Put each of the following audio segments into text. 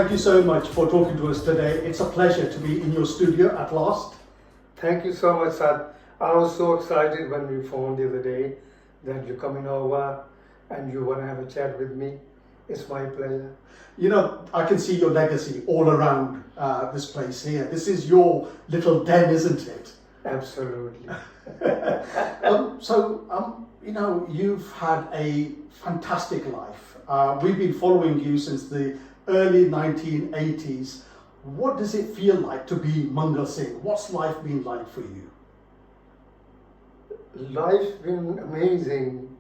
thank you so much for talking to us today. It's a pleasure to be in your studio at last. Thank you so much, Sat. I was so excited when we phoned the other day that you're coming over and you want to have a chat with me. It's my pleasure. You know, I can see your legacy all around this place here. This is your little den, isn't it? Absolutely. You know, you've had a fantastic life. We've been following you since the early 1980s. What does it feel like to be Mangal Singh? What's life been like for you? Life's been amazing,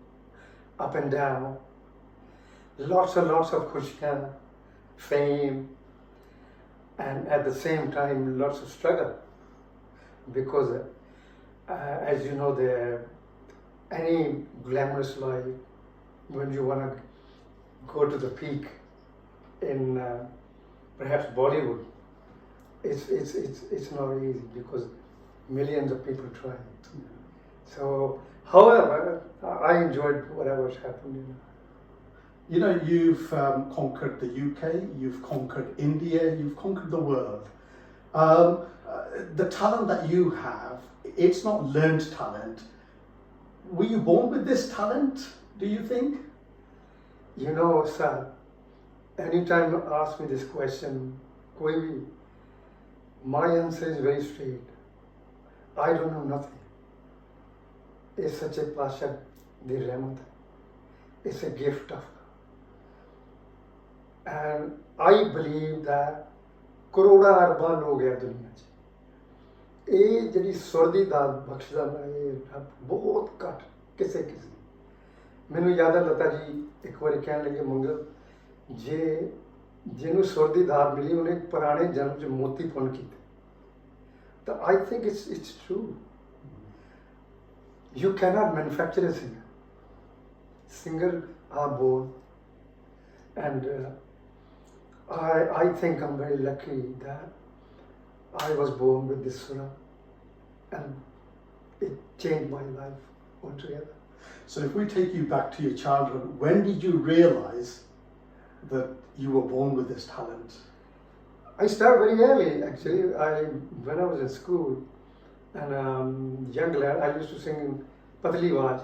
up and down. Lots and lots of khushiyaan, fame, and at the same time lots of struggle. Because as you know, any glamorous life, when you want to go to the peak in perhaps Bollywood, it's not easy because millions of people try it. So, however, I enjoyed whatever's happened. You know, you've conquered the UK, you've conquered India, you've conquered the world. The talent that you have, it's not learned talent. Were you born with this talent, do you think? You know, sir, anytime you ask me this question, koi bhi, my answer is very straight. I don't know nothing. It's such a pasha di rahmat. It's a gift of. And I believe that ਕਰੋੜਾਂ ਅਰਬਾਂ ਲੋਕ ਹੈ ਦੁਨੀਆ 'ਚ ਇਹ ਜਿਹੜੀ ਸੁਰ ਦੀ ਦਾਤ ਬਖਸ਼ਦਾ ਨਾ ਇਹ ਰੱਬ ਬਹੁਤ ਘੱਟ ਕਿਸੇ ਮੈਨੂੰ ਯਾਦ ਹੈ ਲਤਾ ਜੀ ਇੱਕ ਵਾਰੀ ਕਹਿਣ ਲੱਗੇ ਮੰਗਲ ਜਿਹਨੂੰ ਸੁਰ ਦੀ ਦਾਤ ਮਿਲੀ ਉਹਨੇ ਪੁਰਾਣੇ ਜਨਮ 'ਚ ਮੋਤੀ ਪੁੰਨ ਕੀਤੇ ਤਾਂ I think it's true. You cannot manufacture a singer. Singers are born, and I think I'm very lucky that I was born with this surah, and it changed my life altogether. So if we take you back to your childhood, when did you realize that you were born with this talent? I started very early, actually. When I was in school, and young lad, I used to sing in Patli Awaaz,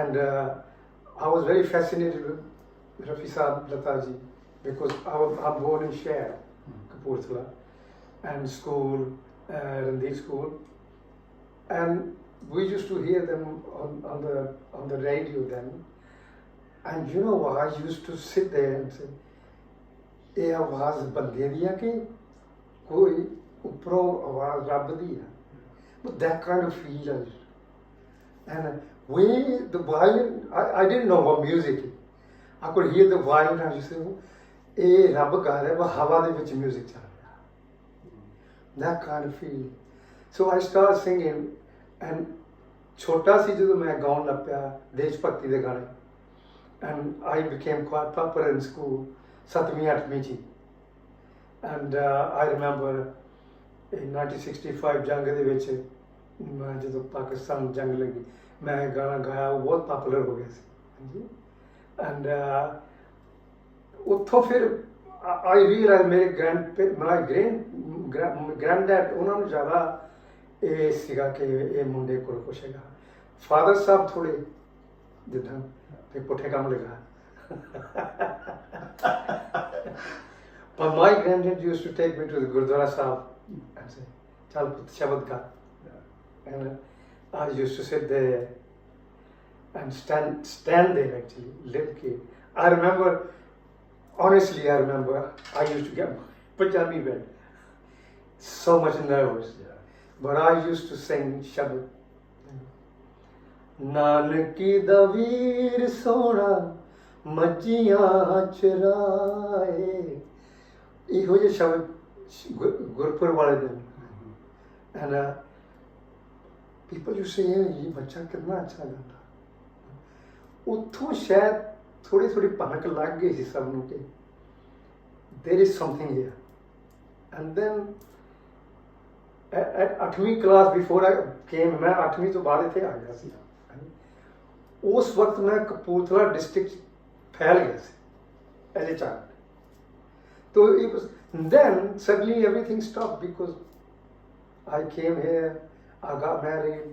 and I was very fascinated with Rafi Saab Lataji because I'm born in Share, Kapurthala, and school, Randeer school, and we used to hear them on the radio then, and you know, I used to sit there and say, ਇਹ ਆਵਾਜ਼ ਬੰਦੇ ਦੀ ਆ ਕਿ ਕੋਈ ਉੱਪਰੋਂ ਆਵਾਜ਼ ਰੱਬ ਦੀ ਆ but that kind of feel and the violin I didn't know what music is. I could hear the violin and I used to say ਇਹ ਰੱਬ ਗਾ ਰਿਹਾ ਵਾ ਹਵਾ ਦੇ ਵਿੱਚ music ਚੱਲ ਰਿਹਾ that kind of feel. So I started singing and ਛੋਟਾ ਸੀ ਜਦੋਂ ਮੈਂ ਗਾਉਣ ਲੱਗ ਪਿਆ ਦੇਸ਼ ਭਗਤੀ ਦੇ ਗਾਣੇ and I became quite popular in school. 7ਵੀਂ 8ਵੀਂ 'ਚ and I remember in 1965 ਜੰਗ ਦੇ ਵਿੱਚ ਮੈਂ ਜਦੋਂ ਪਾਕਿਸਤਾਨ ਜੰਗ ਲੱਗੀ ਮੈਂ ਗਾਣਾ ਗਾਇਆ ਉਹ ਬਹੁਤ ਪਾਪੂਲਰ ਹੋ ਗਿਆ ਸੀ ਹਾਂਜੀ and ਉੱਥੋਂ ਫਿਰ I realized ਮੇਰੇ granddad ਉਹਨਾਂ ਨੂੰ ਜ਼ਿਆਦਾ ਇਹ ਸੀਗਾ ਕਿ ਇਹ ਮੁੰਡੇ ਕੋਲ ਕੁਛ ਹੈਗਾ ਫਾਦਰ ਸਾਹਿਬ ਥੋੜ੍ਹੇ ਜਿੱਦਾਂ ਤੇ ਪੁੱਠੇ ਕੰਮ ਲਗਾ But my granddad used to take me to the Gurdwara Sahib and say, "Chal put shabad ga." And I used to sit there and stand there actually, little kid. I remember, honestly, I used to get my Punjabi bed, so much nervous. But I used to sing shabad. Nanaki da veer sona ਮੱਝੀਆਂ ਚਰਾਏ ਇਹੋ ਜਿਹੇ ਸ਼ਬਦ ਗੁਰਪੁਰਬ ਵਾਲੇ ਦਿਨ and people used to say ਇਹ ਬੱਚਾ ਕਿੰਨਾ ਅੱਛਾ ਗਾਉਂਦਾ ਉੱਥੋਂ ਸ਼ਾਇਦ ਥੋੜੀ ਭਨਕ ਲੱਗ ਗਈ ਸੀ ਸਭ ਨੂੰ ਕਿ there is something here. And then at 8ਵੀਂ class before I came ਮੈਂ 8ਵੀਂ ਤੋਂ ਬਾਅਦ ਇੱਥੇ ਆ ਗਿਆ ਸੀ ਉਸ ਵਕਤ ਮੈਂ ਕਪੂਰਥਲਾ ਡਿਸਟ੍ਰਿਕਟ फैल गया as a child. So it was. Then suddenly everything stopped because I came here, I got married,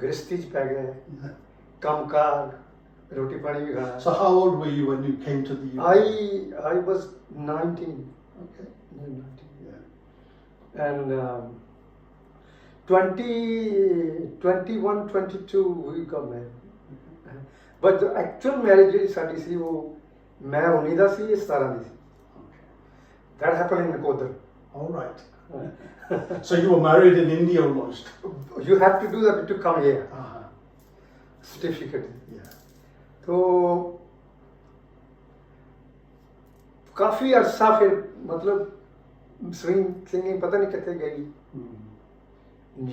Gristij pੈ ਗਏ, kamkar, roti pani bhi khana. So how old were you when you came to the UK? I was 19. Okay. 19. Yeah. And 21, 22 we got married. But the actual marriage ਜਿਹੜੀ ਸਾਡੀ ਸੀ ਉਹ ਮੈਂ 19 ਦਾ ਸੀ, ਇਹ 17 ਦੀ ਸੀ. That happened in Nakodar. All right. So you were married in India almost. You have to do that to come here. Certificate. Yeah. तो काफी अरसा फिर मतलब सिंगिंग पता नहीं कितने गई,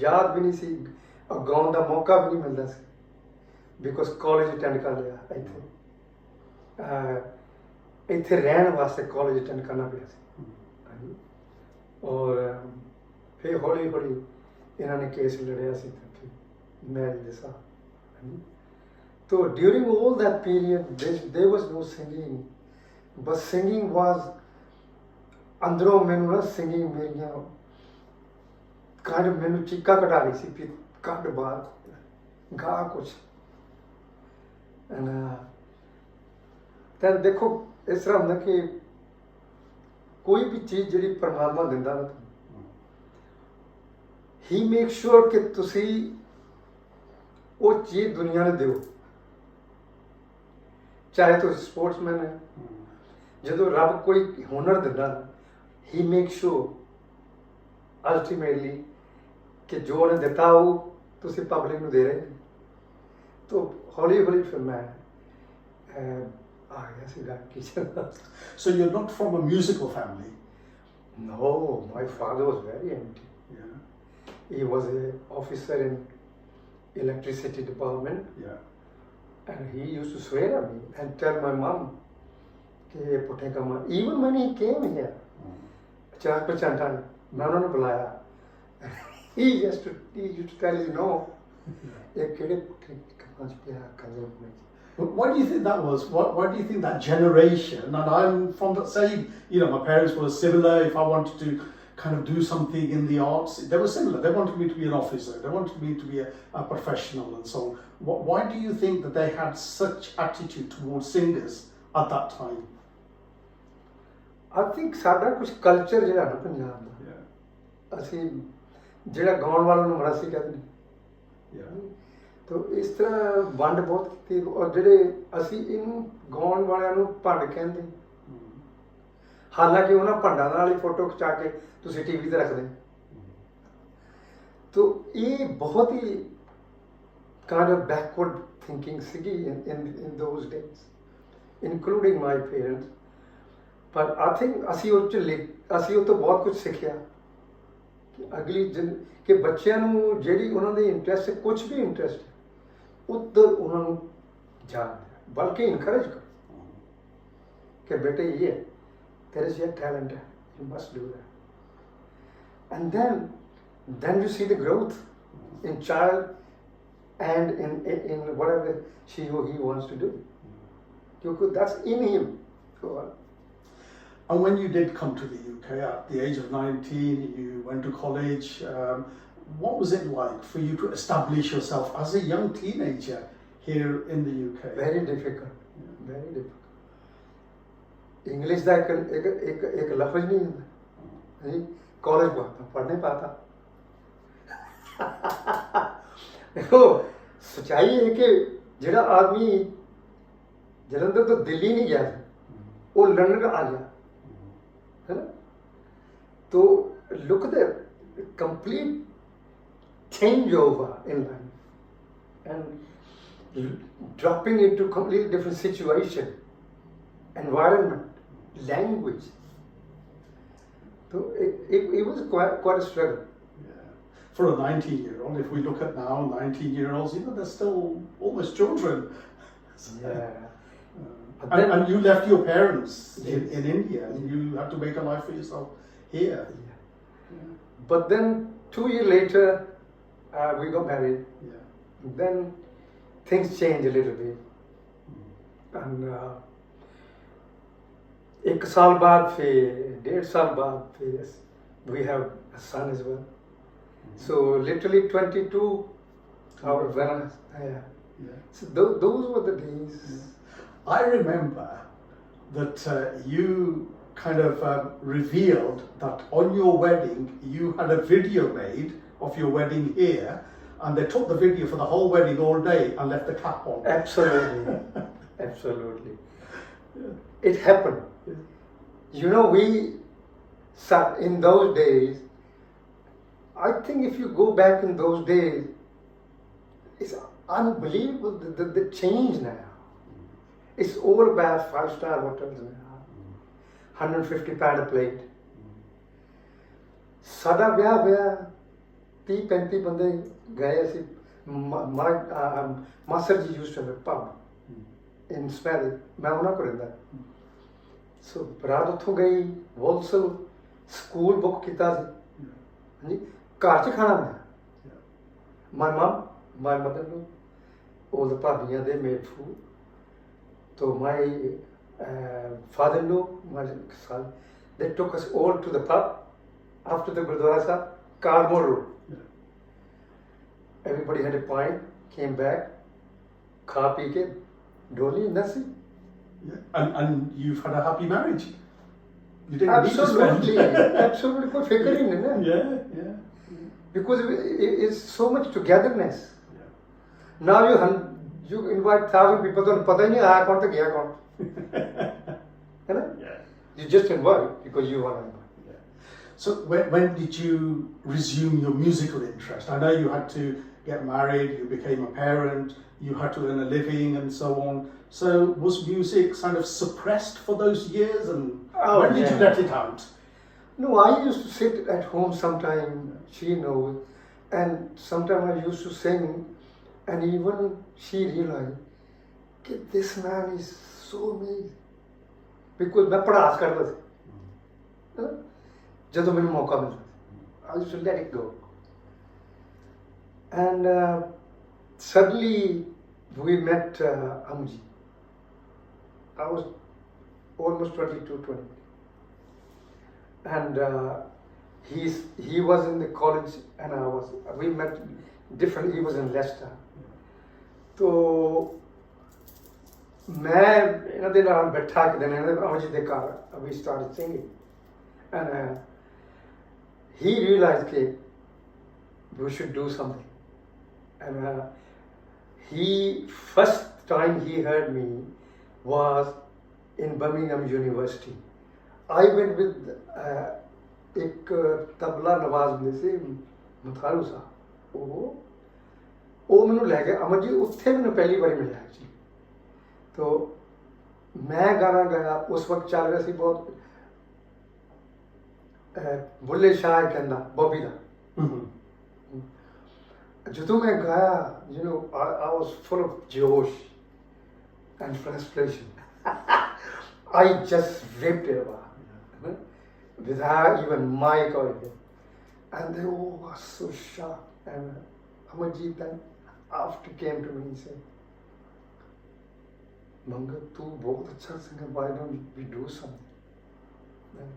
याद भी नहीं सी, और गाउन का मौका भी नहीं मिलता सी, बिकॉज कॉलेज अटेंड कर लिया इत्थे रहन वास्ते कॉलेज अटेंड करना पिया सी. और फिर हौली हौली इन्होंने केस लड़िया सी मैरिज के साथ. So during all that period, there was no singing, but singing was अंदरों मैनू ना singing मेरियां kind of मैनू चीका कटा रही सी फिर कट बाहर गा कुछ. and then देखो इस तरह होंदा कि कोई भी चीज़ जिहड़ी परमात्मा दिंदा ना he makes sure कि तुसी वो चीज़ दुनिया ने दिओ, चाहे तो स्पोर्ट्समैन है, जो रब कोई हुनर दिंदा ही मेक श्योर अल्टीमेटली कि जो उन्हें दिता वो तुसी पब्लिक नूं दे रहे. तो हौली हौली फिर मैं आ गया सी गायकी. So you're not from a musical family? No, my father was very empty. Yeah. He was an officer in electricity department. Yeah. And he used to swear at me and tell my mom, even when he came here, Chirag Pehchan time, मैं उन्होंने बुलाया. He used to tell you no. But why do you think that was? Why do you think that generation? And I'm from the same. You know, my parents were similar. If I wanted to kind of do something in the arts, they were similar. They wanted me to be an officer. They wanted me to be a professional and so on. Why do you think that they had such attitude towards singers at that time? I think साडा कुछ culture जिहड़ा ना पंजाब दा, असीं जिहड़ा गाउण वालों नूं मरासी कहते हैं, तो इस तरह वंड बहुत की. और जिहड़े असीं इन गाउण वालियां नूं भंड कहंदे, हालांकि उन्हां भंडां नाल ही फोटो खिचा के तुसीं टीवी ते रखदे. तो ये बहुत ही kind of backward thinking sigi in those days, including my parents. But I think ਅਸੀਂ ਉਹ ਤੋਂ ਬਹੁਤ ਕੁਝ ਸਿੱਖਿਆ ਕਿ ਅਗਲੀ ਕਿ ਬੱਚਿਆਂ ਨੂੰ ਜਿਹੜੀ ਉਹਨਾਂ ਦੇ ਇੰਟਰਸਟ ਕੁਝ ਵੀ ਇੰਟਰਸਟ ਉੱਧਰ ਉਹਨਾਂ ਨੂੰ ਜਾਣ, ਬਲਕਿ ਇਨਕਰੇਜ ਕਰੋ ਕਿ ਬੇਟੇ ਇਹ there is your talent, you must do that. And then you see the growth in child and in whatever she or he wants to do. That's in him. And when you did come to the UK at the age of 19, you went to college. What was it like for you to establish yourself as a young teenager here in the UK? Very difficult. Very difficult. English का एक लफ्ज नहीं है. College पढ़ने पाता. देखो सच्चाई है कि जिहड़ा आदमी जलंधर तो दिल्ली नहीं गया था, वो लंदन आ गया है ना. तो look at the complete change over in life and dropping into completely different situation, environment, language. So it was quite a struggle. For a 19-year-old, if we look at now 19-year-olds, you know, they're still almost children. And you left your parents in India, and you have to make a life for yourself here. But then 2 years later, we got married. Then things changed a little bit. And एक साल बाद फिर 1.5 साल बाद फिर we have a son as well. So literally 22 our when so those were the days. I remember that you kind of revealed that on your wedding you had a video made of your wedding here, and they took the video for the whole wedding all day and left the cap on. Absolutely. Absolutely. It happened. You know, we sat in those days. I think if you go back in those days, it's unbelievable the change now. It's all about 5-star hotels now. 150 pound a plate. Sada ਵਿਆਹ ਹੋਇਆ 30-35 ਬੰਦੇ ਗਏ ਅਸੀਂ master ਜੀ used to have a pub in Swarg. ਮੈਂ ਉਹਨਾਂ ਕੋਲ ਰਹਿੰਦਾ. ਸੋ ਬਰਾਤ ਉੱਥੋਂ ਗਈ ਹੋਲਸੇਲ ਸਕੂਲ ਬੁੱਕ ਕੀਤਾ ਸੀ ਹਾਂਜੀ ਘਰ 'ਚ ਖਾਣਾ ਬਣਾਇਆ my mom my mother all the ਭਾਬੀਆਂ ਦੇ made food so my father-in-law my son they took us all to the pub after the Gurdwara Sahib Carmore Road everybody had a pint came back खा P के डोली नसी. And you've had a happy marriage. You didn't Absolutely, need to spend. absolutely. कोई फिक्र ही नहीं ना. Yeah. Because it's so much togetherness. Yeah. Now you invite 1,000 people, तो पता ही नहीं आया कौन तो गया कौन. है ना? Yeah. You just invite because you want to invite. Yeah. So when did you resume your musical interest? I know you had to get married, you became a parent, you had to earn a living and so on. So was music kind of suppressed for those years, and when did you let it out? No, I used to sit at home sometime, she knows, and sometimes I used to sing, and even she realized that this man is so amazing. Because मैं पढ़ास करता था, जब मैंने मौका मिलता, I used to let it go. And suddenly we met Amji. I was almost 22, 20. And he was in the college and we met different, he was in Leicester. So, मैं ਇਹਨਾਂ ਦੇ ਨਾਲ ਬੈਠਾ ਕਿ ਦਿਨ ਅਮਰਜੀਤ ਦੇ ਘਰ we started singing. And he realized that we should do something. And first time he heard me was in Birmingham University. I went with एक तबला नवाज ਹੁੰਦੇ ਸੀ ਮਥਾਰੂ ਸਾਹਿਬ ਉਹ ਮੈਨੂੰ ਲੈ ਗਿਆ ਅਮਰ ਜੀ ਉੱਥੇ ਮੈਨੂੰ ਪਹਿਲੀ ਵਾਰੀ ਮਿਲਿਆ ਜੀ तो मैं गाना गाया उस वक्त चल रहा सी बहुत बुल्ले शाह कहना बॉबी का ਜਦੋਂ ਮੈਂ गाया you know I was full of josh and frustration. I just ripped it apart without even mic or anything, and they all were so shocked. And Amarjit then after came to me and said, Mangal, tu bahut acha singer, why don't we do something?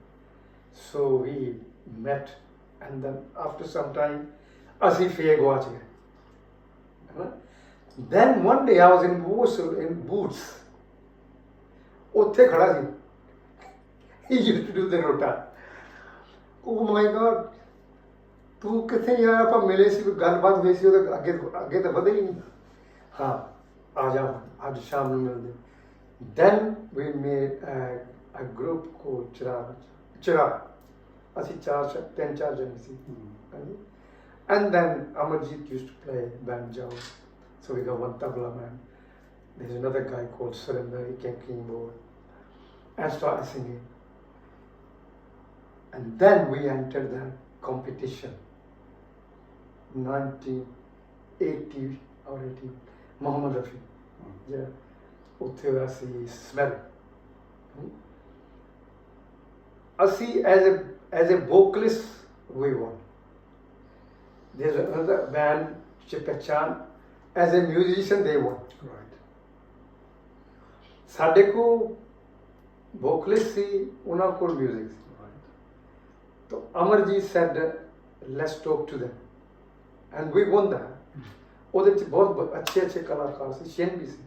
So we met, and then after some time ਅਸੀਂ ਫੇਰ ਗਵਾਚ ਗਏ. Then one day I was in Boots. ਉੱਥੇ ਖੜਾ ਸੀ. He used to do the rota. Oh my God, ਤੂੰ ਕਿੱਥੇ ਯਾਰ ਆਪਾਂ ਮਿਲੇ ਸੀ ਕੋਈ ਗੱਲਬਾਤ ਹੋਈ ਸੀ ਉਹਦੇ ਅੱਗੇ ਤਾਂ ਵਧੇ ਹੀ ਨਹੀਂ. ਹਾਂ ਆ ਜਾ ਅੱਜ ਸ਼ਾਮ ਨੂੰ ਮਿਲਦੇ. Then we made a group called Chirag. ਅਸੀਂ 3-4 ਜਣੇ ਸੀ. And then Amarjit used to play banjo. So we got one tabla man. There's another guy called Satvinder, he came keyboard and started singing. And then we entered the competition. 1980 or 80. Muhammad Rafi. Yeah. Uthe asi smell. Asi as a vocalist we won. There's another band, Chirag Pehchan, as a musician they won. Right. ਸਾਡੇ ਕੋ vocalist ਸੀ ਉਹਨਾਂ ਕੋਲ music ਸੀ तो Amarjit said let's talk to them and we won that ਉਹਦੇ ਚ ਬਹੁਤ ਅੱਛੇ ਅੱਛੇ ਕਲਾਕਾਰ ਸੀ ਸ਼ੇਨ ਵੀ ਸੀ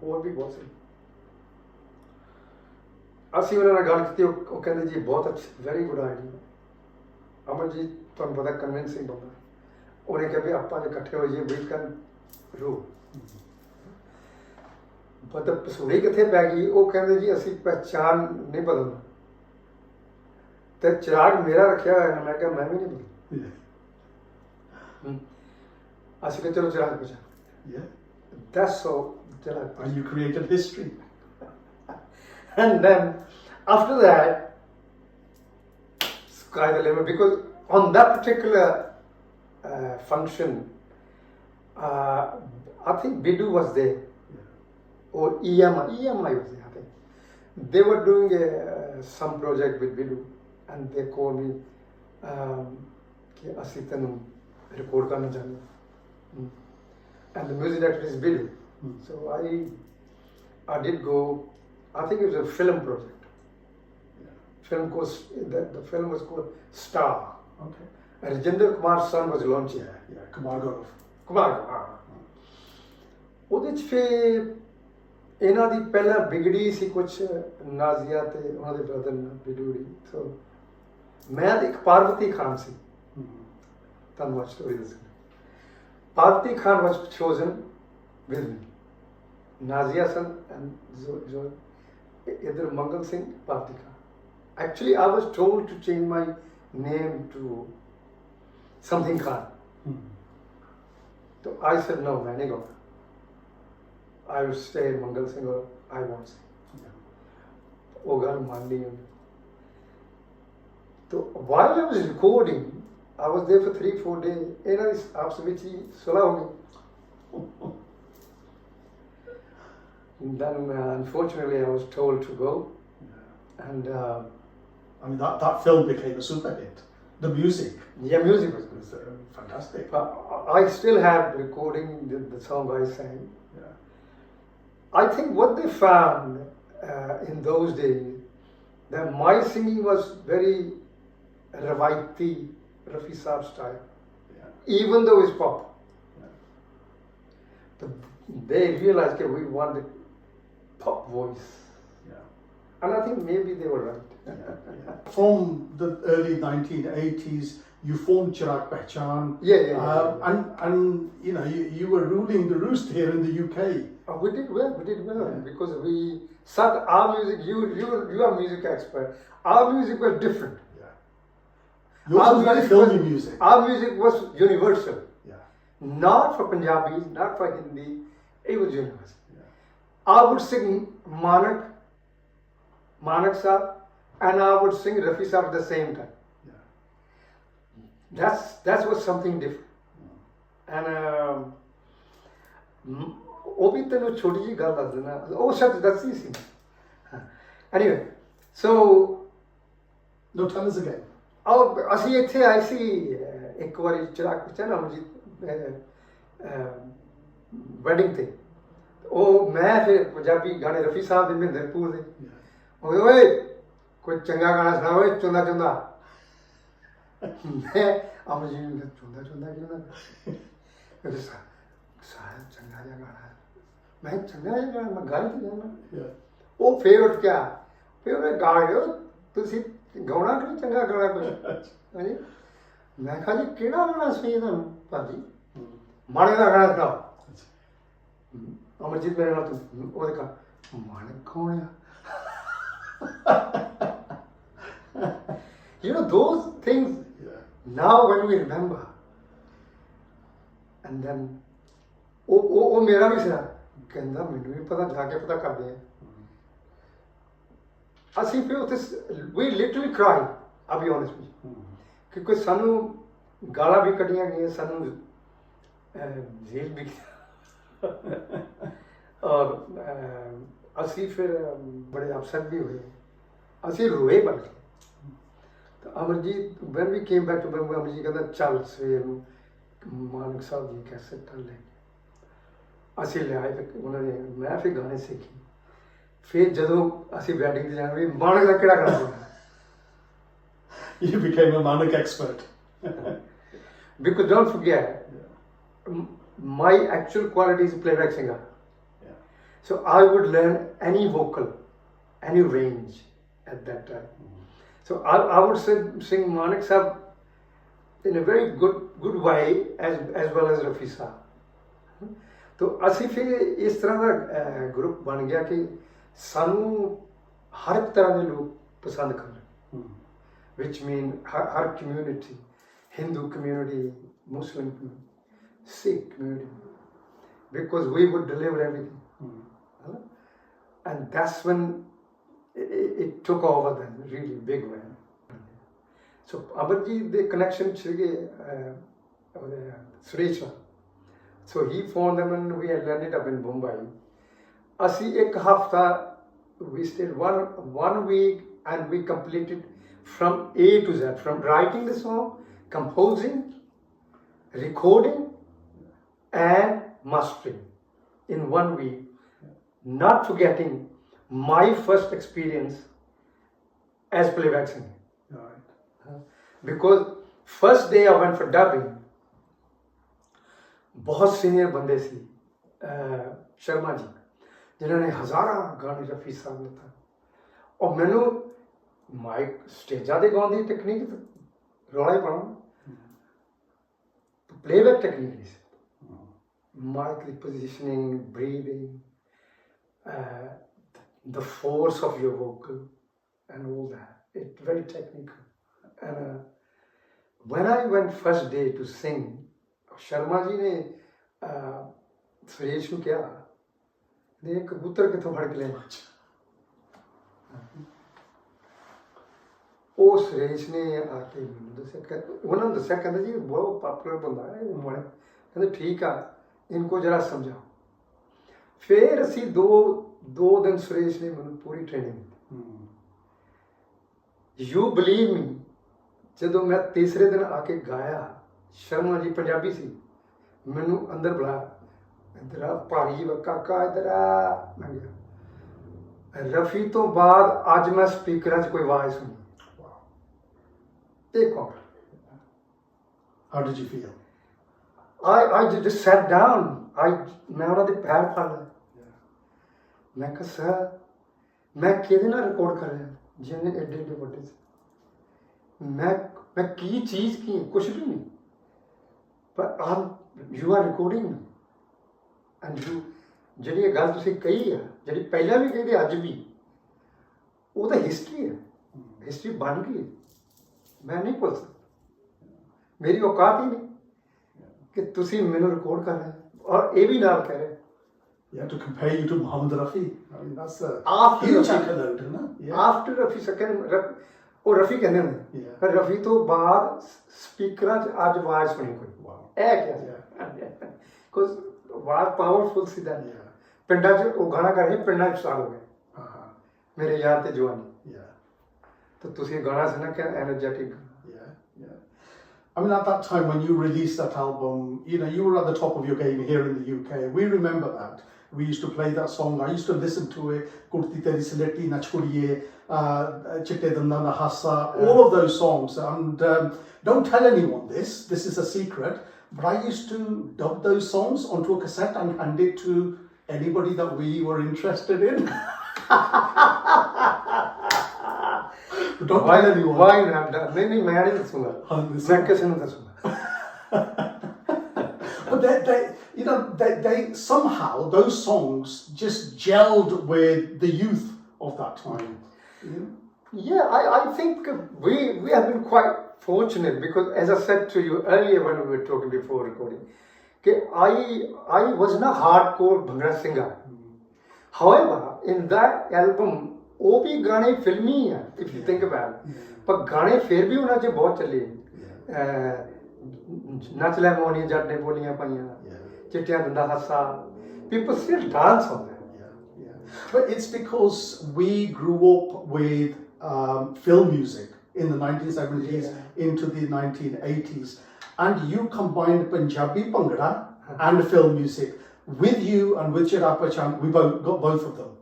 ਹੋਰ ਵੀ ਬਹੁਤ ਸੀ ਅਸੀਂ ਉਹਨਾਂ ਨਾਲ ਗੱਲ ਕੀਤੀ ਉਹ ਕਹਿੰਦੇ ਜੀ ਬਹੁਤ ਅੱਛਾ ਵੈਰੀ ਗੁੱਡ ਆਈਡੀਆ ਅਮਰਜੀਤ ਤੁਹਾਨੂੰ ਪਤਾ ਕਨਵਿੰਸਿੰਗ ਬੰਦਾ ਉਹਨੇ ਕਿਹਾ ਵੀ ਆਪਾਂ ਜੇ ਇਕੱਠੇ ਹੋ ਜਾਈਏ ਵੀ ਕਨ ਰੂ ਪਤਾ ਪਸੂੜੀ ਕਿੱਥੇ ਪੈ ਗਈ ਉਹ ਕਹਿੰਦੇ ਜੀ ਅਸੀਂ ਪਹਿਚਾਨ ਨਹੀਂ ਬਦਲਣਾ ਤੇ ਚਿਰਾਗ ਮੇਰਾ ਰੱਖਿਆ ਹੋਇਆ ਮੈਂ ਕਿਹਾ ਮੈਂ ਵੀ ਨਹੀਂ ਬਦਲਣਾ ਅਸੀਂ ਕਿਹਾ ਚਲੋ ਚਿਰਾਗ ਪਹਿਚਾਨ that's so Chirag and you created history and then after that sky the limit because on that particular function I think Bidu was there or EMI was there I think they were doing some project with Bidu and they called me कि ਅਸੀਂ ਤੈਨੂੰ record ਕਰਨਾ ਚਾਹੁੰਦੇ and the music director is Bidu so I did go I think it was a film project film was the film was called Star okay and Rajinder Kumar's son was launching Kumar Gaurav ਉਹਦੇ ਚ ਫਿਰ ਇਹਨਾਂ ਦੀ ਪਹਿਲਾਂ ਵਿਗੜੀ ਸੀ ਕੁਛ ਨਾਜ਼ੀਆ ਤੇ ਉਹਨਾਂ ਦੇ brother ਨਾਲ ਬਿਡੂੜੀ ਸੋ ਮੈਂ ਤੇ ਇੱਕ ਪਾਰਵਤੀ ਖਾਨ ਸੀ ਤੁਹਾਨੂੰ ਅੱਜ ਸਟੋਰੀ ਦੱਸਣੀ Parvati Khan was chosen with me Nazia ਸਨ ਐਂਡ ਜੋ ਇੱਧਰ Mangal Singh Parvati Khan actually I was told to change my name to something Khan. So I said no, मैं नहीं गाऊंगा. I will stay Mangal Singh or I won't sing. वो गाना मान ली उन्होंने. तो while I was recording, I was there for 3-4 days. ਇਹਨਾਂ ਦੀ ਆਪਸ ਵਿੱਚ ਹੀ ਸੁਲਹ ਹੋ ਗਈ. Then unfortunately I was told to go, and. I mean, that film became a super hit. The music. Yeah, music was good. Fantastic. I still have recording the song I sang. Yeah. I think what they found in those days, that my singing was very Rawaiti, Rafi Saab style. Yeah. Even though it's pop. Yeah. But they realized that we wanted pop voice. Yeah. And I think maybe they were right. From the early 1980s, you formed Chirag Pehchan. And you know, you were ruling the roost here in the UK. We did well, because we started our music. You are music expert. Our music was different. Yeah. Yours was very filmy music. Our music was universal. Yeah. Not for Punjabis, not for Hindi. It was universal. Yeah. I would sing Manak Saab. And I would sing Rafi Saab at the same time. Yeah. That was something different. And ਉਹ ਵੀ ਤੈਨੂੰ ਛੋਟੀ ਜਿਹੀ ਗੱਲ ਦੱਸ ਦੇਣਾ ਉਹ ਸ਼ਬਦ ਦੱਸੀ ਸੀ anyway so no tell us again ਅਸੀਂ ਇੱਥੇ ਆਏ ਸੀ ਇੱਕ ਵਾਰੀ ਚਿਰਾਗ ਪਹਿਚਾਨ ਅਮਰਜੀਤ ਵੈਡਿੰਗ ਤੇ ਉਹ ਮੈਂ ਫਿਰ ਪੰਜਾਬੀ ਗਾਣੇ ਰਫੀ ਸਾਹਿਬ ਦੇ ਮਹਿੰਦਰਪੁਰ ਦੇ ਓਏ ਓਏ ਕੋਈ ਚੰਗਾ ਗਾਣਾ ਸੁਣਾ ਓਏ ਚੁੰਦਾ ਚੁੰਦਾ ਮੈਂ ਅਮਰਜੀਤ ਨੂੰ ਚੁੰਦਾ ਚੁੰਦਾ ਕਿਉਂ ਸਾਰਾ ਚੰਗਾ ਜਿਹਾ ਗਾਣਾ ਮੈਂ ਚੰਗਾ ਜਿਹਾ ਗਾਣਾ ਮੈਂ ਗਾਈ ਤੇ ਜਾਣਾ ਉਹ ਫੇਰ ਉੱਠ ਗਿਆ ਫਿਰ ਉਹਨੇ ਗਾ ਗਿਆ ਤੁਸੀਂ ਗਾਉਣਾ ਕਿ ਚੰਗਾ ਗਾਣਾ ਕੁਛ ਹਾਂਜੀ ਮੈਂ ਕਿਹਾ ਜੀ ਕਿਹੜਾ ਗਾਣਾ ਸੀ ਤੁਹਾਨੂੰ ਭਾਜੀ ਮਾਣੇ ਦਾ ਗਾਣਾ ਸੁਣਾਓ ਅਮਰਜੀਤ ਮੇਰੇ ਨਾਲ ਤੂੰ ਉਹਦੇ ਕਾ ਮਾਣੇ ਕੌਣ ਆ you know those things now when we remember and then ਉਹ ਮੇਰਾ ਵੀ ਸੀ ਕਹਿੰਦਾ ਮੈਨੂੰ ਵੀ ਪਤਾ ਜਾ ਕੇ ਪਤਾ ਕਰਦੇ ਆ ਅਸੀਂ ਫਿਰ ਉੱਥੇ we literally cried I'll be honest with you ਕਿਉਂਕਿ ਸਾਨੂੰ ਗਾਲਾਂ ਵੀ ਕੱਢੀਆਂ ਗਈਆਂ ਸਾਨੂੰ ਜੇਲ੍ਹ ਵੀ ਔਰ ਅਸੀਂ ਫਿਰ ਬੜੇ ਅਪਸੈਟ ਵੀ ਹੋਏ ਅਸੀਂ ਰੋਏ ਬਲਕਿ ਤਾਂ Amarjit when we came back to Bombay Amarjit ਕਹਿੰਦਾ ਚੱਲ ਸਵੇਰ ਨੂੰ ਮਾਨਕ ਸਾਹਿਬ ਦੀ ਕੈਸੇਟ ਲੈ ਕੇ ਅਸੀਂ ਲਿਆਏ ਤੇ ਉਹਨਾਂ ਨੇ ਮੈਂ ਫਿਰ ਗਾਣੇ ਸਿੱਖੀ फिर ਜਦੋਂ ਅਸੀਂ ਵੈਡਿੰਗ ਤੇ ਜਾਣਾ ਵੀ ਮਾਨਕ ਦਾ ਕਿਹੜਾ ਗਾਣਾ ਸੁਣਨਾ You became a Manak expert. Because don't forget, my actual quality is a playback singer. Yeah. So I would learn any vocal, any range at that time. So I would sing Manik Sahab in a very good way as well as Rafi Sahab. तो ਅਸੀਂ ਫਿਰ ਇਸ ਤਰ੍ਹਾਂ ਦਾ group ਬਣ ਗਿਆ ਕਿ ਸਾਨੂੰ ਹਰ ਇੱਕ ਤਰ੍ਹਾਂ ਦੇ ਲੋਕ ਪਸੰਦ ਕਰਨ which mean Har community, Hindu community, Muslim community, Sikh community, because we would deliver everything. And that's when it took over then, really big way. So Amarjit, the connection ਸੀਗੇ ਸੁਰੇਸ਼ ਨਾਲ. So he phoned them and we had landed up in Mumbai. ਅਸੀਂ ਇੱਕ ਹਫਤਾ we stayed one week and we completed from A to Z, from writing the song, composing, recording and mastering in 1 week. Not forgetting my first experience as playback singer. Right. Because first day I went for dubbing, बहुत senior बंदे सी शर्मा जी जिन्होंने हज़ारा गाने रफ़ी साहब ने था और मैनू mic स्टेजा दे गाने की टेक्निक रौला ही पाना तो प्लेबैक टेक्निक नहीं सी माइक की positioning breathing the force of your vocal and all that, it's very technical. And when I went first day to sing, Sharma ji ने सुरेश को क्या ने कबूतर कितों फड़ के लिया ਉਹ ਸੁਰੇਸ਼ ਨੇ ਆ ਕੇ ਮੈਨੂੰ ਦੱਸਿਆ ਉਹਨਾਂ ਨੂੰ ਦੱਸਿਆ ਕਹਿੰਦਾ ਜੀ ਬਹੁਤ ਪਾਪੂਲਰ ਬੰਦਾ ਹੈ ਇਹ ਮੁੰਡਾ ਕਹਿੰਦੇ ਠੀਕ ਆ ਇनको ਜਰਾ ਸਮਝਾਓ ਫਿਰ ਅਸੀਂ ਦੋ ਦਿਨ ਸੁਰੇਸ਼ ਨੇ ਮੈਨੂੰ ਪੂਰੀ ਟ੍ਰੇਨਿੰਗ ਦਿੱਤੀ ਯੂ ਬਲੀਵ ਮੀ ਜਦੋਂ ਮੈਂ ਤੀਸਰੇ ਦਿਨ ਆ ਕੇ ਗਾਇਆ ਸ਼ਰਮਾ ਜੀ ਪੰਜਾਬੀ ਸੀ ਮੈਨੂੰ ਅੰਦਰ ਬੁਲਾਇਆ ਇੱਧਰ ਆ ਭਾਰੀ ਕਾਕਾ ਇੱਧਰ ਆ ਮੈਂ ਗਿਆ ਰਫੀ ਤੋਂ ਬਾਅਦ ਅੱਜ ਮੈਂ ਸਪੀਕਰਾਂ 'ਚ ਕੋਈ ਆਵਾਜ਼ ਸੁਣੀ ਇਹ ਕੌਣ How did you feel? I just sat down. ਮੈਂ ਉਹਨਾਂ ਦੇ ਪੈਰ ਫੜ ਲਏ ਮੈਂ ਕਿਹਾ ਸਰ ਮੈਂ ਕਿਹਦੇ ਨਾਲ ਰਿਕਾਰਡ ਕਰ ਰਿਹਾ ਜਿਹਨੇ ਐਡੇ ਐਡੇ ਵੱਡੇ ਸੀ ਮੈਂ ਕੀ ਚੀਜ਼ ਕੀ ਕੁਛ ਵੀ ਨਹੀਂ ਪਰ you are recording me and you ਜਿਹੜੀ ਇਹ ਗੱਲ ਤੁਸੀਂ ਕਹੀ ਆ ਜਿਹੜੀ ਪਹਿਲਾਂ ਵੀ ਕਹਿੰਦੇ ਅੱਜ ਵੀ ਉਹ ਤਾਂ ਹਿਸਟਰੀ ਹੈ ਹਿਸਟਰੀ ਬਣ ਗਈ ਮੈਂ ਨਹੀਂ ਭੁੱਲ ਸਕਦਾ ਮੇਰੀ ਔਕਾਤ ਹੀ ਨਹੀਂ ਕਿ ਤੁਸੀਂ ਮੈਨੂੰ ਰਿਕਾਰਡ ਕਰ ਰਹੇ ਔਰ ਇਹ ਵੀ ਨਾਲ ਕਹਿ ਰਹੇ Yeah, to compare you to Muhammad Rafi. I mean, that's a huge accolade, isn't it? Yeah. After Rafi second, ਉਹ ਰਫੀ ਕਹਿੰਦੇ ਨੇ ਪਰ ਰਫੀ ਤੋਂ ਬਾਅਦ ਸਪੀਕਰਾਂ 'ਚ ਅੱਜ ਆਵਾਜ਼ ਸੁਣੀ ਕੋਈ ਇਹ ਕਿਹਾ ਬਿਕੋਜ਼ ਆਵਾਜ਼ ਪਾਵਰਫੁਲ ਸੀ ਦਾ ਪਿੰਡਾਂ 'ਚ ਉਹ ਗਾਣਾ ਕਰ ਰਹੇ ਪਿੰਡਾਂ 'ਚ ਸਾਲ ਹੋ ਗਏ ਮੇਰੇ ਯਾਰ ਤੇ ਜਵਾਨੀ ਤਾਂ ਤੁਸੀਂ ਗਾਣਾ ਸੁਣਾ ਕਿ energetic I mean, at that time when you released that album, you know, you were at the top of your game here in the UK. We remember that. We used to play that song. I used to listen to it. Kurti Teri Choti Nachkuriye, Chitte Danda Na Hassa, all of those songs. And don't tell anyone this. This is a secret. But I used to dub those songs onto a cassette and hand it to anybody that we were interested in. Don't tell anyone. Why not? नहीं मैं नहीं दसूँगा मैं किसी ने दसूँगा but they somehow those songs just gelled with the youth of that time. Yeah, I think we have been quite fortunate because as I said to you earlier when we were talking before recording that I was not hardcore Bhangra singer. However, in that album ਉਹ ਵੀ ਗਾਣੇ ਫਿਲਮੀ ਆ if you think about it ਪਰ ਗਾਣੇ ਫਿਰ ਵੀ ਉਹਨਾਂ 'ਚ ਬਹੁਤ ਚੱਲੇ ਨੱਚ ਲੈ ਮੋਹਣੀ ਜੱਟ ਨੇ ਬੋਲੀਆਂ ਪਾਈਆਂ ਚਿੱਟਿਆਂ ਦੰਦਾ ਹਾਸਾ people still dance on that but it's because we grew up with film music in the 1970s into the 1980s and you combined Punjabi Bhangra and film music with you and with Chirag Pehchan we both got both of them.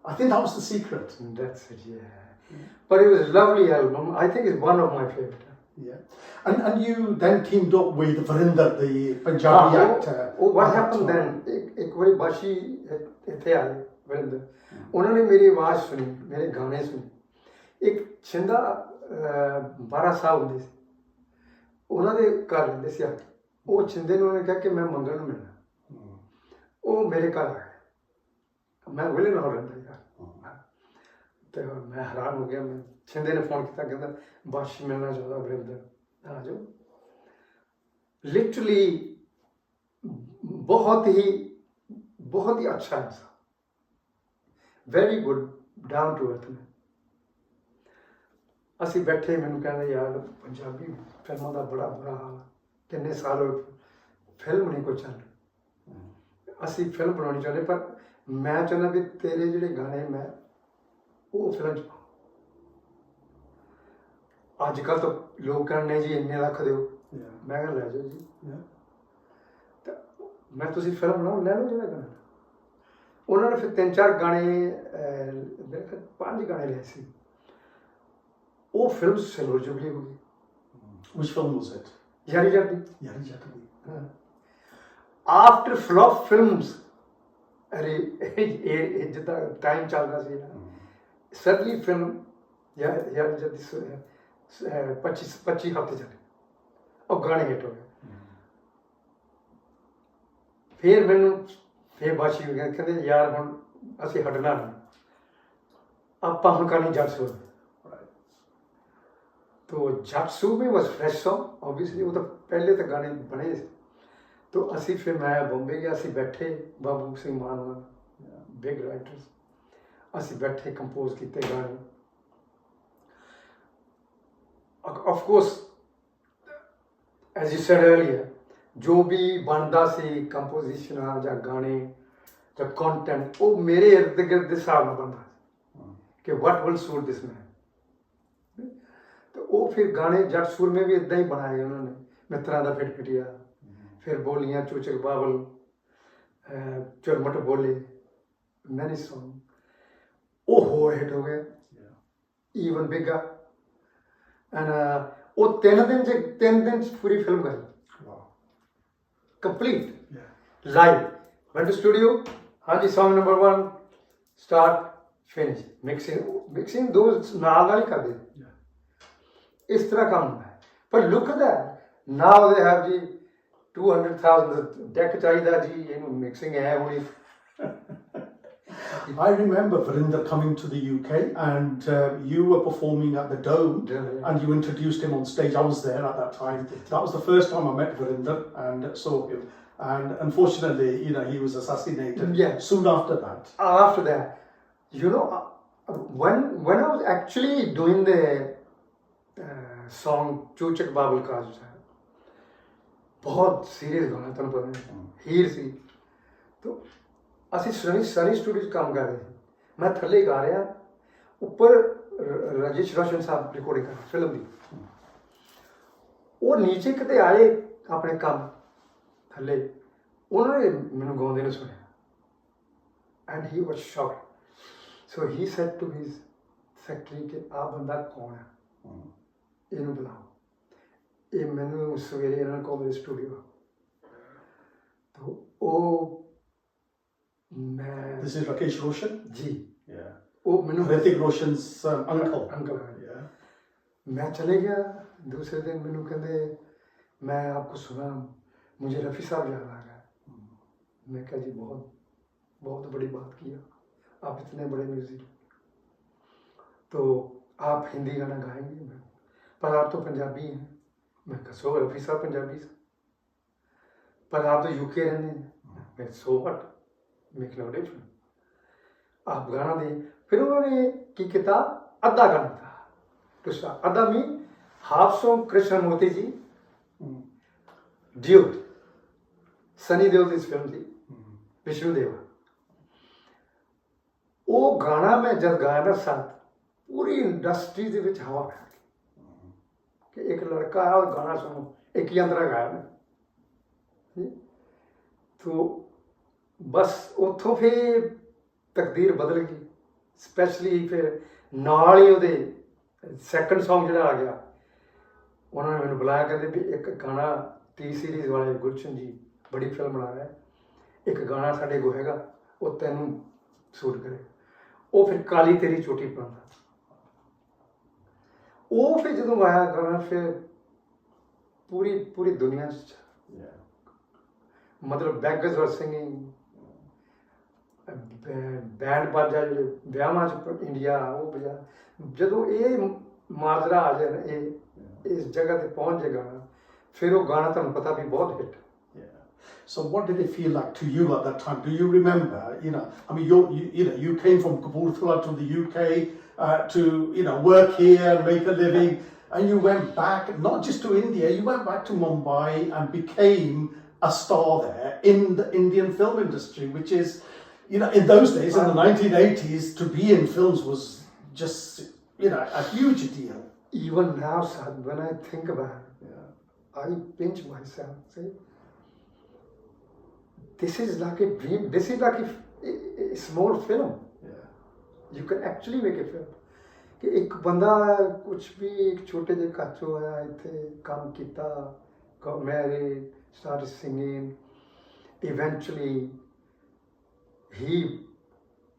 I think that was the secret. That's it, yeah. But it was a lovely album. I think it's one of my favorite. Yeah. And you then teamed up with Varinder, the Punjabi actor. What happened then? एक बारी बाशी इतने आए वरिंदर, उन्होंने मेरी आवाज़ सुनी, मेरे गाने सुने। एक छिंदा 12 साल होंगे सी, उन्होंने घर रहंदे सी आके, वो छिंदे ने उन्होंने कहा कि मैं मंगल नूं मिलना, वो मेरे घर आ गए, मैं विले नाल रहंदा यार, तो मैं हैरान हो गया। मैं छिंदे ने फोन किया, कहता बाशी मिलना चाहता वरिंदर, आ जाओ। लिटरली बहुत ही अच्छा इंसान, very good, down to earth में। ਅਸੀਂ बैठे, मैंने कहना यार पंजाबी फिल्मों का बड़ा बुरा हाल, कितने साल हो फिल्म नहीं कोई चल रही, असी फिल्म बनानी चाहते, पर मैं चाहना भी तेरे जिहड़े गाने मैं वो फिल्म च पाऊं। अजकल तो लोग कहने जी इन्ने लख दो, मैं कहा लै जाओ जी, मैं तुसीं फिल्म बनाओ, लै लो जिहड़ा गाना। उन्होंने फिर 3-4 गाने, 5 गाने लए सी, वो फिल्म सिल्वर जुबली हो गई। Which film was it? यारी जट। यारी जट। आफ्टर फ्लॉप फिल्म्स, अरे जिदा टाइम चल रहा सी ना, सडनली फिल्म यारी जट 25 हफ्ते चले और गाने हिट हो गए। फिर मैनू फिर बाशी हो गया, कहते यार हुण असीं हटना नहीं, आपां हुण करनी जट सूरमे। तो जट सूरमे वॉज फ्रैश सॉन्ग, ऑब्वियसली वो तो पहले तो गाने बने। तो असी फिर मैं बॉम्बे गया, असी बैठे बाबू सिंह मान बिग राइटर्स, असी बैठे कंपोज किए गाने। Of course as you said earlier, जो भी बनता सी कंपोजिशन या गाने या कंटेंट, वो मेरे इर्द गिर्द के हिसाब नाल बनता कि what will suit this man. तो वो फिर गाने जट सूरमे भी इदा ही बनाए उन्होंने, मित्रा दा फिटफिटिया, फिर बोलियां चूचक बाबल, चुरमट बोले, मैनी सॉन्ग, वो होर हिट हो गए, ईवन बिगा। एंड वो 3 दिन पूरी फिल्म गई complete live. Went to studio, हाँ जी song number 1 start finish, mixing दो नाल ही कर दे, इस तरह काम होता है। पर look that now they have जी 200,000 डेक चाहिए जी, ये मिक्सिंग है हुई। I remember Varinder coming to the UK and you were performing at the Dome, and you introduced him on stage. I was there at that time. That was the first time I met Varinder and saw him. And unfortunately, you know, he was assassinated soon after that. After that, you know, when I was actually doing the song Chuchak Babul का जो है, बहुत serious गाना, तुम पता है हीर सी, तो ਅਸੀਂ ਸਨੀ ਸਟੂਡੀਓ 'ਚ ਕੰਮ ਕਰ ਰਹੇ ਸੀ। ਮੈਂ ਥੱਲੇ ਗਾ ਰਿਹਾ, ਉੱਪਰ ਰਾਜੇਸ਼ ਰੋਸ਼ਨ ਸਾਹਿਬ ਰਿਕਾਰਡਿੰਗ ਕਰ ਰਹੇ ਫਿਲਮ ਦੀ। ਉਹ ਨੀਚੇ ਕਿਤੇ ਆਏ ਆਪਣੇ ਕੰਮ ਥੱਲੇ, ਉਹਨਾਂ ਨੇ ਮੈਨੂੰ ਗਾਉਂਦੇ ਨੂੰ ਸੁਣਿਆ and he was shocked. So he said to his secretary ਕਿ ਆਹ ਬੰਦਾ ਕੌਣ ਹੈ, ਇਹਨੂੰ ਬੁਲਾਓ। ਇਹ ਮੈਨੂੰ ਸਵੇਰੇ ਇਹਨਾਂ ਨੂੰ ਕਹੋ ਮੇਰੇ ਸਟੂਡੀਓ। ਤਾਂ ਉਹ This is Rakesh Roshan? Ji. Yeah. वो मैंने Hrithik Roshan's uncle. Yeah. मैं चले गया, दूसरे दिन मैंने कहते मैं आपको सुना, मुझे रफ़ी साहब याद आ गया। मैं कहा जी बहुत बहुत बड़ी बात किया, आप इतने बड़े म्यूजिक, तो आप हिंदी गाना गाएंगे? मैं पर आप तो पंजाबी हैं। मैं कहा सो रफ़ी साहब पंजाबी से, पर आप तो यूके रहने हैं। मैं so what, make no difference, आप गाना दें। फिर उन्होंने की किताब अद्धा गाना था, दूसरा अद्धा मीन हाफ सॉन्ग कृष्ण मोती जी ड्यूट, सनी देओल की फिल्म थी, विष्णु देवा। वो गाना मैं जब गाया ना साथ, पूरी इंडस्ट्री के विच हवा फैल गई कि एक लड़का है और गाना सुनो, एक ही अंदर गाया मैं। तो बस उतों फिर तकदीर बदल गई। ਸਪੈਸ਼ਲੀ ਫਿਰ ਨਾਲ ਹੀ ਉਹਦੇ ਸੈਕੰਡ Song ਜਿਹੜਾ ਆ ਗਿਆ, ਉਹਨਾਂ ਨੇ ਮੈਨੂੰ ਬੁਲਾਇਆ, ਕਹਿੰਦੇ ਵੀ ਇੱਕ ਗਾਣਾ ਟੀ ਸੀਰੀਜ਼ ਵਾਲੇ ਗੁਲਸ਼ਨ ਜੀ ਬੜੀ ਫਿਲਮ ਬਣਾ ਰਿਹਾ, ਇੱਕ ਗਾਣਾ ਸਾਡੇ ਕੋਲ ਹੈਗਾ ਉਹ ਤੈਨੂੰ ਸੂਟ ਕਰੇ। ਉਹ ਫਿਰ ਕਾਲੀ ਤੇਰੀ ਚੋਟੀ ਪਾਉਂਦਾ। ਉਹ ਫਿਰ ਜਦੋਂ ਆਇਆ ਗਾਣਾ ਫਿਰ ਪੂਰੀ ਦੁਨੀਆ 'ਚ ਮਤਲਬ ਬੈਗਰਸ ਵਰ ਸਿੰਗਿੰਗ, ਬੈਂਡ ਬਾਜਾ ਜਿਹੜੇ ਵਿਆਹਾਂ 'ਚ ਇੰਡੀਆ ਉਹ ਵਜਾ। ਜਦੋਂ ਇਹ ਮਾਜਰਾ ਆ ਜਾਏ ਨਾ, ਇਹ ਇਸ ਜਗ੍ਹਾ ਤੇ ਪਹੁੰਚ ਜਾਏਗਾ, ਫਿਰ ਉਹ ਗਾਣਾ ਤੁਹਾਨੂੰ ਪਤਾ ਵੀ ਬਹੁਤ hit. So what did it feel like to you at that time? Do you remember, I mean, you came from Kapurthala to the UK to, work here and make a living, and you went back, not just to India, you went back to Mumbai and became a star there in the Indian film industry, which is, in those days, in the 1980s, to be in films was just, a huge deal. Even now, son, when I think about it, I pinch myself, see? This is like a dream. This is like a small film. You can actually make a film. कि एक बंदा कुछ भी एक छोटे जे घर चों आया, इत्थे काम कीता, got married, started singing. Eventually,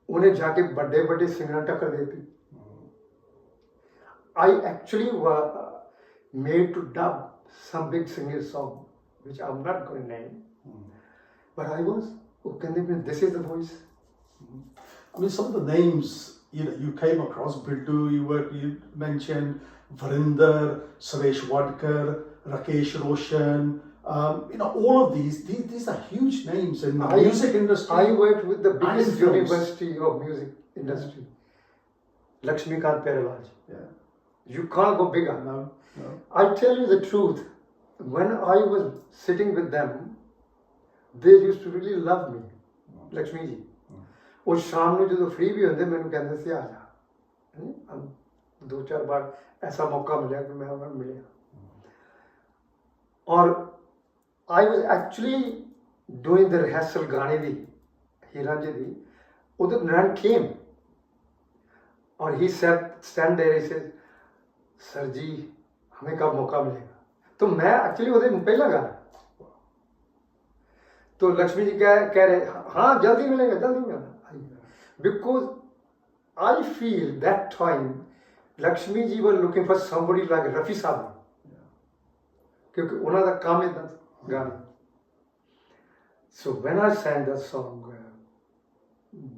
उन्हें जाके बड़े सिंगर टक्कर देती. I actually made to dub some big singer song, which I'm not going to name. But I was, this is the voice. I mean, some of the names, you came across, Biddu, you mentioned Varinder, Suresh Wadkar, Rakesh Roshan, all of these are huge names in the music industry. I worked with the biggest university of music industry, Lakshmikant Peralaj. Yeah. You can't go bigger. No. I tell you the truth, when I was sitting with them, they used to really love me, Lakshmi ji. और शाम में जो free भी होते मैंने कहते थे आ जा, 2-4 बार ऐसा मौका मिला कि मैं उन्हें मिले। और I was actually doing the rehearsal गाने दी, Heer Ranjha दी, उधर Naran came और he said, stand there, he says, sir ji हमें कब मौका मिलेगा? तो मैं actually उधर पहला गाना, तो लक्ष्मी जी कह रहे हाँ जल्दी मिलेगा, because I feel that time Lakshmi ji were looking for somebody like Rafi Saab, क्योंकि उन्होंने काम इतना गाना. So when I sang that song,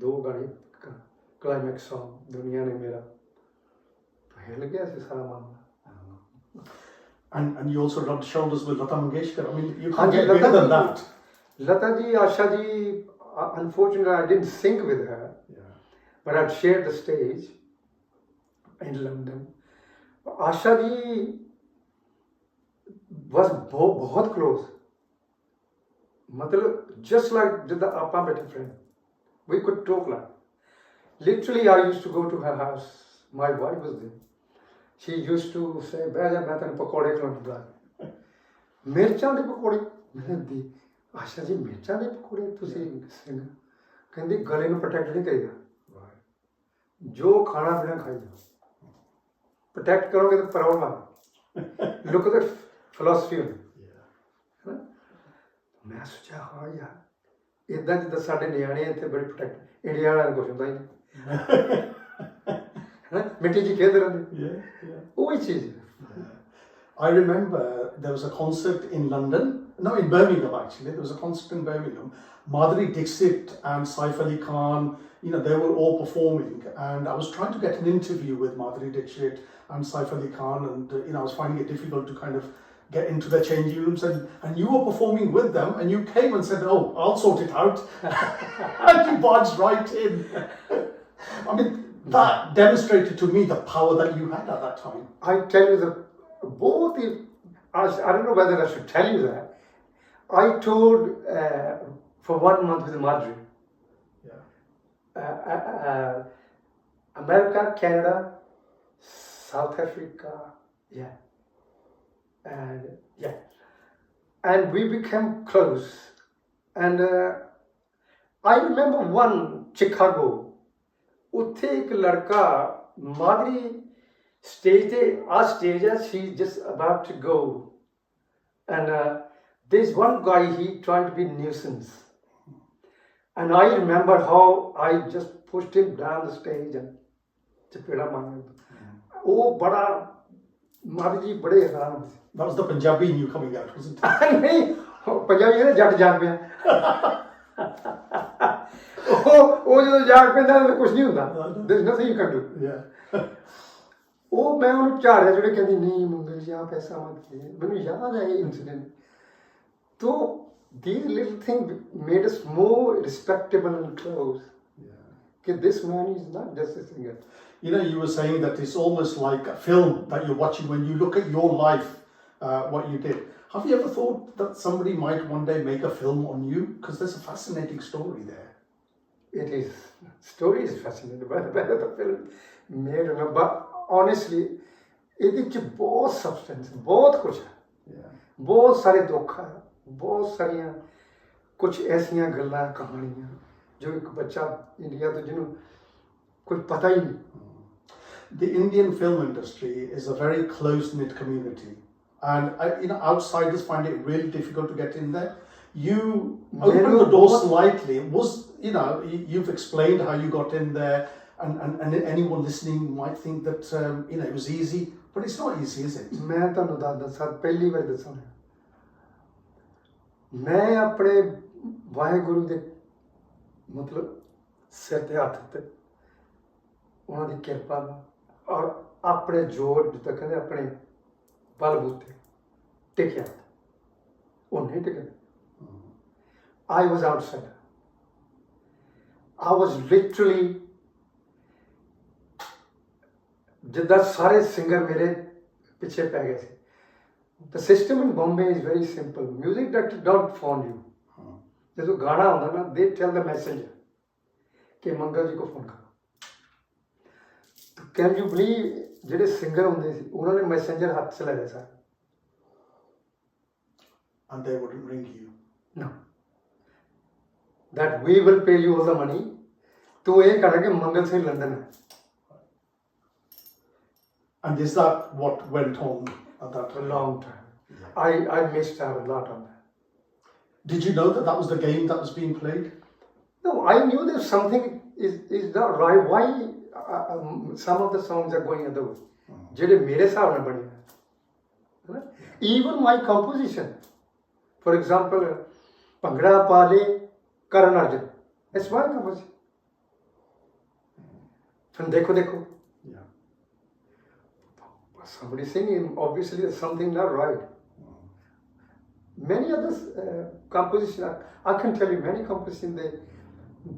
2 गाने climax song, दुनिया ने मेरा, तो हिल गया से सारा मामला. And you also rubbed shoulders with Lata Mangeshkar. I mean, you can't get better than that. Lata ji, Asha ji, unfortunately I didn't sing with her, but I'd shared the stage in London. Asha ji was बहुत close. मतलब just like the Appa better friend. We could talk like. Literally I used to go to her house. My wife was there. She used to say, "Bhai, मैं तेरे पकोड़े खिलाऊंगा." मिर्चां दे पकोड़े मैंने दी. आशा जी मिर्चां दे पकोड़े तुसी सिंह कहंदी गले ਨੂੰ ਪ੍ਰੋਟੈਕਟ ਨਹੀਂ ਕਰੀਦਾ, ਜੋ ਖਾਣਾ ਪੀਣਾ ਖਾਈ ਜਾਓ, ਪ੍ਰੋਟੈਕਟ ਕਰੋਗੇ ਤਾਂ ਪ੍ਰੋਬਲਮ ਆ. ਲੁੱਕ ਦ ਫਿਲਾਸਫੀ ਹੁੰਦੀ ਹੈ. ਮੈਂ ਸੋਚਿਆ ਹਾਂ ਯਾਰ ਇਦਾਂ ਜਿੱਦਾਂ ਸਾਡੇ ਨਿਆਣੇ ਇੱਥੇ ਬੜੇ ਪ੍ਰੋਟੈਕਟ, ਇੰਡੀਆ ਵਾਲਿਆਂ ਨੂੰ ਕੁਛ ਹੁੰਦਾ ਹੀ ਨਹੀਂ ਹੈ ਨਾ, ਮਿੱਟੀ 'ਚ ਖੇਡ ਰਹਿੰਦੇ. ਉਹੀ ਚੀਜ਼. I remember there was a concert in London, no, in Birmingham actually. There was a concert in Birmingham. Madhuri Dixit and Saif Ali Khan, they were all performing, and I was trying to get an interview with Madhuri Dixit and Saif Ali Khan, and I was finding it difficult to kind of get into the changing rooms, and you were performing with them, and you came and said, "Oh, I'll sort it out," and you barged right in. I mean, that demonstrated to me the power that you had at that time. I tell you both, I don't know whether I should tell you that. I toured for 1 month with Madhuri. America, Canada, South Africa, and we became close. And I remember one Chicago, ਉੱਥੇ ਇੱਕ ਲੜਕਾ Madri stage ਤੇ ਆ stage ਹੈ, she just about to go and there's one guy, he tried to be nuisance and I remember how I just pushed him down the stage and ਚਪੇੜਾ ਮਾਰਿਆ। ਉਹ ਬੜਾ ਮਾਦਰੀ ਜੀ ਬੜੇ ਹੈਰਾਨ ਸੀ। That was the Punjabi new coming out, wasn't it? ਨਹੀਂ ਪੰਜਾਬੀ ਕਹਿੰਦੇ ਜੱਟ ਜਾਗ ਪਿਆ। ਉਹ ਜਦੋਂ ਜਾਗ ਪੈਂਦਾ ਤਾਂ ਕੁਝ ਨਹੀਂ ਹੁੰਦਾ, there's nothing you can do। ਉਹ ਮੈਂ ਉਹਨੂੰ ਝਾੜਿਆ ਜਿਹੜੇ ਕਹਿੰਦੀ ਨਹੀਂ ਮੰਗਲ ਜੀ ਆਪ ਐਸਾ ਮਤ ਕੀजिए। ਮੈਨੂੰ ਯਾਦ ਹੈ ਇਹ ਇੰਸੀਡੈਂਟ। तो these little things made us more respectable and close. That this man is not just a singer. You know, you were saying that it's almost like a film that you're watching when you look at your life, what you did. Have you ever thought that somebody might one day make a film on you? Because there's a fascinating story there. It is. Story is fascinating, but whether the film made or not. But honestly, ਇਹਦੇ 'ਚ ਬਹੁਤ substance, ਬਹੁਤ ਕੁਛ ਹੈ, ਬਹੁਤ ਸਾਰੇ ਦੁੱਖ ਹੈ, ਬਹੁਤ ਸਾਰੀਆਂ ਕੁਛ ਐਸੀਆਂ ਗੱਲਾਂ ਕਹਾਣੀਆਂ ਜੋ ਇੱਕ ਬੱਚਾ ਇੰਡੀਆ ਤੋਂ ਜਿਹਨੂੰ ਕੋਈ ਪਤਾ ਹੀ ਨਹੀਂ। The Indian film industry is a very close-knit community, and you know, outsiders find it really difficult to get in there. You opened the door slightly. You've explained how you got in there, and anyone listening might think that it was easy, but it's not easy, is it? मैं ਤੁਹਾਨੂੰ ਦੱਸਾਂ ਪਹਿਲੀ ਵਾਰ ਦੱਸਾਂ, ਮੈਂ ਆਪਣੇ ਵਾਹਿਗੁਰੂ ਦੇ ਮਤਲਬ ਸਿਰ ਤੇ ਹੱਥ ਤੇ ਉਹਨਾਂ ਦੀ ਕਿਰਪਾ ਨਾਲ ਔਰ ਆਪਣੇ ਜੋਰ ਜਿੱਦਾਂ ਕਹਿੰਦੇ ਆਪਣੇ ਬਲਬੂਤੇ ਟਿਕਿਆ, ਉਹ ਨਹੀਂ ਟਿਕਿਆ। I was outside. I was literally ਜਿੱਦਾਂ ਸਾਰੇ ਸਿੰਗਰ ਮੇਰੇ ਪਿੱਛੇ ਪੈ ਗਏ ਸੀ। The system in Bombay is very simple. Music director don't phone you. ਜਦੋਂ ਗਾਣਾ ਆਉਂਦਾ ਨਾ, they tell the messenger ਕਿ ਮੰਗਲ ਜੀ ਕੋ ਫੋਨ ਕਰੋ। Can you believe ਜਿਹੜੇ ਸਿੰਗਰ ਹੁੰਦੇ ਸੀ ਉਹਨਾਂ ਨੇ ਮੈਸੇਂਜਰ ਹੱਥ 'ਚ ਲੈ ਲਿਆ sir. And they wouldn't ring you? No. That we will pay you all the money. ਤੂੰ ਇਹ ਕਹਿਣਾ ਕਿ ਮੰਗਲ ਸਿੰਘ ਲੰਡਨ ਹੈ। And is that what went on at that For time? a long time. I missed out a lot on that. Did you know that that was the game that was being played? No, I knew that something is not right. Why some of the songs are going other way? ਜਿਹੜੇ ਮੇਰੇ ਹਿਸਾਬ ਨਾਲ ਬਣੇ ਹੈ। Even my composition. For example, bhangra ਪਾ ਲੈ ਕਰਨ Arjan. It's my composition. From ਦੇਖੋ ਦੇਖੋ. Somebody singing, obviously there's something not right. Many others compositions, I can tell you many compositions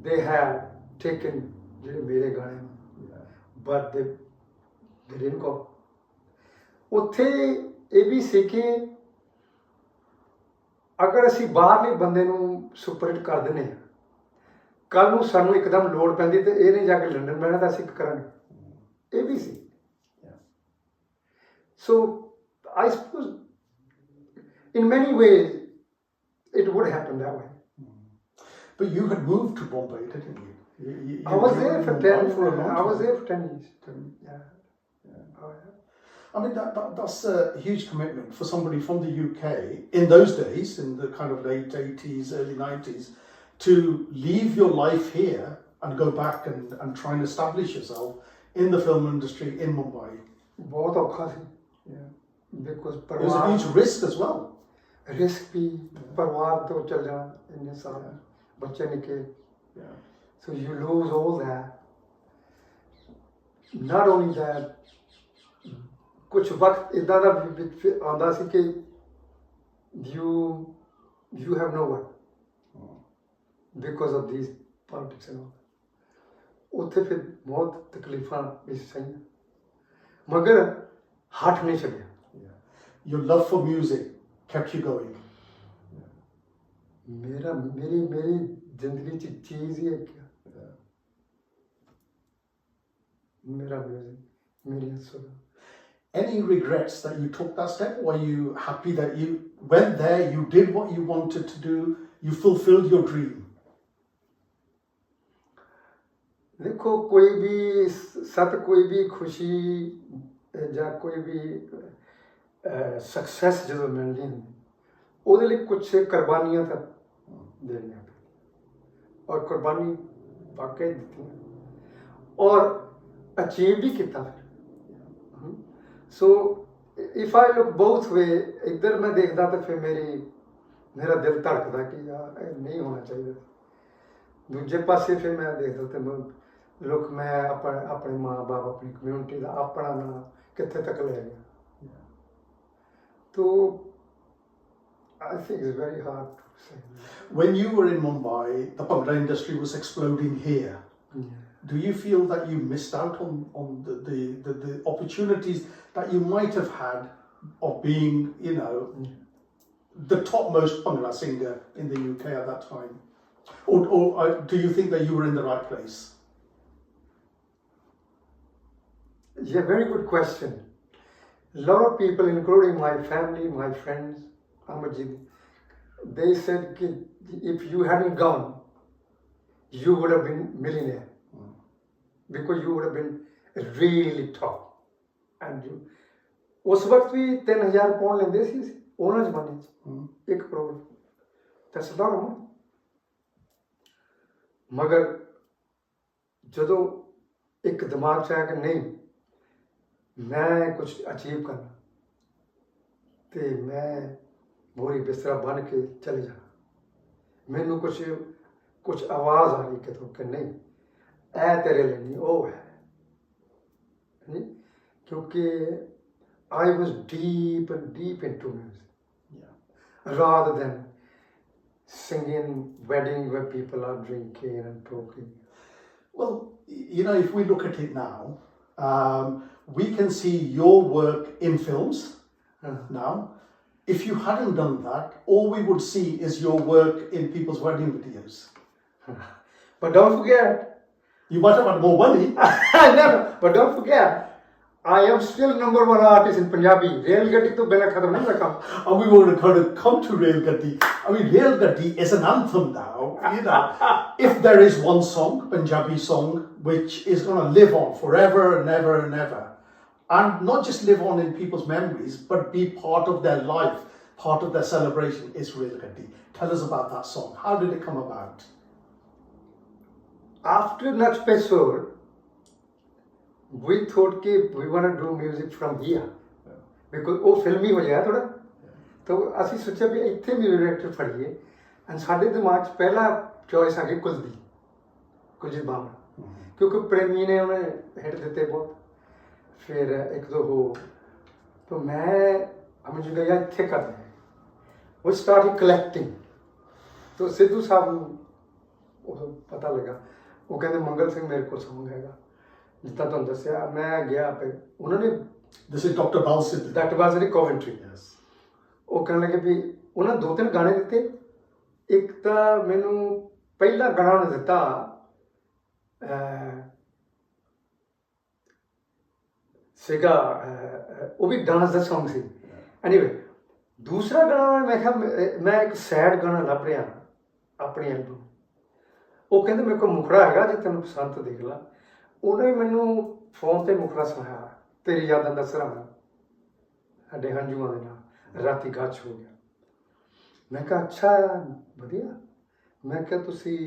they have taken mere gaane, but they didn't go. ਉੱਥੇ ਇਹ ਵੀ ਸੀ ਕਿ ਅਗਰ ਅਸੀਂ ਬਾਹਰਲੇ ਬੰਦੇ ਨੂੰ ਸੁਪਰਹਿਟ ਕਰ ਦਿੰਦੇ ਹਾਂ, ਕੱਲ੍ਹ ਨੂੰ ਸਾਨੂੰ ਇੱਕਦਮ ਲੋੜ ਪੈਂਦੀ ਤੇ ਇਹ ਨਹੀਂ ਜਾ ਕੇ ਲੰਡਨ ਬਹਿਣਾ ਤਾਂ ਅਸੀਂ ਕਰਾਂਗੇ। ਇਹ ਵੀ ਸੀ। So I suppose in many ways it would happen that way. But you had moved to Bombay, didn't you? I was there for 10 years. I was there for 10 years. Yeah. Oh, yeah. I mean, that's a huge commitment for somebody from the UK in those days, in the kind of late 80s, early 90s, to leave your life here and go back and try and establish yourself in the film industry in Mumbai. बहुत औखा थी। Because it was a huge risk as well. Risk भी, परिवार तो चल जाना इतने साल, बच्चे निके, so you lose all that. Not only that, कुछ वक्त इतना दा आंदा सी कि you have no one because of these politics and all. ਉੱਥੇ ਫਿਰ ਬਹੁਤ ਤਕਲੀਫਾਂ ਵੀ ਸਹੀਆਂ, ਮਗਰ ਹੱਥ ਨਹੀਂ ਛੱਡਿਆ। Your love for music kept you going. मेरी जिंदगी की चीज ही है क्या, मेरा म्यूजिक, मेरी सुर। Any regrets that you took that step? Were you happy that you went there, you did what you wanted to do, you fulfilled your dream? देखो कोई भी सत कोई भी खुशी ਜਾਂ ਕੋਈ ਵੀ ਸਕਸੈਸ ਜਦੋਂ ਮਿਲਦੀ ਹੁੰਦੀ ਉਹਦੇ ਲਈ ਕੁਛ ਕੁਰਬਾਨੀਆਂ ਤਾਂ ਦੇਣੀਆਂ ਪੈਂਦੀਆਂ ਔਰ ਕੁਰਬਾਨੀ ਵਾਕਈ ਦਿੱਤੀਆਂ ਔਰ ਅਚੀਵ ਵੀ ਕੀਤਾ ਫਿਰ ਸੋ ਇਫ ਆਈ ਲੁੱਕ ਬੋਥ ਵੇ ਇੱਧਰ ਮੈਂ ਦੇਖਦਾ ਤਾਂ ਫਿਰ ਮੇਰਾ ਦਿਲ ਧੜਕਦਾ ਕਿ ਯਾਰ ਇਹ ਨਹੀਂ ਹੋਣਾ ਚਾਹੀਦਾ ਦੂਜੇ ਪਾਸੇ ਫਿਰ ਮੈਂ ਦੇਖਦਾ ਤੇ ਲੋਕ ਮੈਂ ਆਪਣੇ ਮਾਂ ਬਾਪ ਆਪਣੀ ਕਮਿਊਨਿਟੀ ਦਾ ਆਪਣਾ ਨਾਂ ਕਿੱਥੇ ਤੱਕ ਲੈ ਗਿਆ ਤੋ I think it's very hard to say. When you were in Mumbai, the Bhangra industry was exploding here. Yeah. Do you feel that you missed out on the opportunities that you might have had of being, you know, the topmost Bhangra singer in the UK at that time? Or do you think that you were in the right place? Yeah, very good question. A lot of people, including my family, my friends, Amarjit, they said if you hadn't gone, you would have been millionaire. Because you would have been really top. And you, ਉਸ ਵਕਤ ਵੀ 3000 pound ਲੈਂਦੇ ਸੀ ਉਹਨਾਂ ਜ਼ਮਾਨੇ 'ਚ 1 crore that's a lot of money. ਮਗਰ ਜਦੋਂ ਇੱਕ ਦਿਮਾਗ 'ਚ ਆਇਆ ਕਿ ਨਹੀਂ ਮੈਂ ਕੁਛ ਅਚੀਵ ਕਰਨਾ ਤੇ ਮੈਂ ਮੋਰੀ ਬਿਸਤਰਾ ਬਣ ਕੇ ਚਲੇ ਜਾਣਾ ਮੈਨੂੰ ਕੁਛ ਆਵਾਜ਼ ਆ ਗਈ ਕਿਤੋਂ ਕਿ ਨਹੀਂ ਇਹ ਤੇਰੇ ਲਈ ਨਹੀਂ ਉਹ ਹੈ ਕਿਉਂਕਿ I was deep into music rather than singing wedding where people are drinking and talking. Well, you know, if we look at it now, we can see your work in films now. If you hadn't done that, all we would see is your work in people's wedding videos. But don't forget, you might have had more money. No, but don't forget, I am still #1 artist in Punjabi. Rail Gaddi to bela khatam nahi rakha. And we were going to come to Rail Gaddi. I mean, Rail Gaddi is an anthem now. You know, if there is one song, Punjabi song, which is going to live on forever and ever and ever, and not just live on in people's memories, but be part of their life, part of their celebration, is Rail Gaddi. Tell us about that song. How did it come about? After Nach Pesor, we thought we want to do music from here because ਉਹ ਫਿਲਮੀ ਹੋ ਜਾਇਆ ਥੋੜਾ ਤਾਂ ਅਸੀਂ ਸੋਚਿਆ ਵੀ ਇੱਥੇ music director ਫੜੀਏ and ਸਾਡੇ ਦਿਮਾਗ 'ਚ ਪਹਿਲਾ ਚੋਇਸ ਆ ਗਈ ਕੁਲਜੀਤ ਬਾਮਰਾ ਕਿਉਂਕਿ ਪ੍ਰੇਮੀ ਨੇ ਉਹਨੇ ਹਿੱਟ ਦਿੱਤੇ ਬਹੁਤ ਫਿਰ ਇੱਕ ਦੋ ਹੋ ਤਾਂ ਮੈਂ ਹਮ ਜਿਹਾ ਯਾਰ ਇੱਥੇ ਕਰਦੇ ਉਹ ਸਟਾਰਟ ਕਲੈਕਟਿੰਗ ਤਾਂ ਸਿੱਧੂ ਸਾਹਿਬ ਨੂੰ ਉਹ ਪਤਾ ਲੱਗਾ ਉਹ ਕਹਿੰਦੇ ਮੰਗਲ ਸਿੰਘ ਮੇਰੇ ਕੋਲ ਸੌਂਗ ਹੈਗਾ ਜਿੱਦਾਂ ਤੁਹਾਨੂੰ ਦੱਸਿਆ ਮੈਂ ਗਿਆ ਫਿਰ ਉਹਨਾਂ ਨੇ This is Dr. Balsid. That was in Coventry. Yes. ਉਹ ਕਹਿਣ ਲੱਗੇ ਵੀ ਉਹਨਾਂ 2-3 ਗਾਣੇ ਦਿੱਤੇ ਇੱਕ ਤਾਂ ਮੈਨੂੰ ਪਹਿਲਾ ਗਾਣਾ ਉਹਨੇ ਦਿੱਤਾ ਸੀਗਾ ਉਹ ਵੀ ਡਾਂਸ ਦਾ ਸੌਂਗ ਸੀ ਐਨੀਵੇ ਦੂਸਰਾ ਗਾਣਾ ਮੈਂ ਕਿਹਾ ਮੈਂ ਇੱਕ ਸੈਡ ਗਾਣਾ ਲੱਭ ਰਿਹਾ ਆਪਣੀ ਐਲਬਮ ਉਹ ਕਹਿੰਦੇ ਮੇਰੇ ਕੋਲ ਮੁਖੜਾ ਹੈਗਾ ਜੇ ਤੈਨੂੰ ਪਸੰਦ ਤਾਂ ਦੇਖ ਲਾ ਉਹਨੇ ਮੈਨੂੰ ਫੋਨ ਤੇ ਮੁਖੜਾ ਸੁਣਾਇਆ ਤੇਰੀ ਯਾਦਾਂ ਦਾ ਸਰਾਣਾ ਸਾਡੇ ਹੰਝੂਆਂ ਦੇ ਨਾਲ ਰਾਤੀ ਗੱਚ ਹੋ ਗਿਆ ਮੈਂ ਕਿਹਾ ਅੱਛਾ ਵਧੀਆ ਮੈਂ ਕਿਹਾ ਤੁਸੀਂ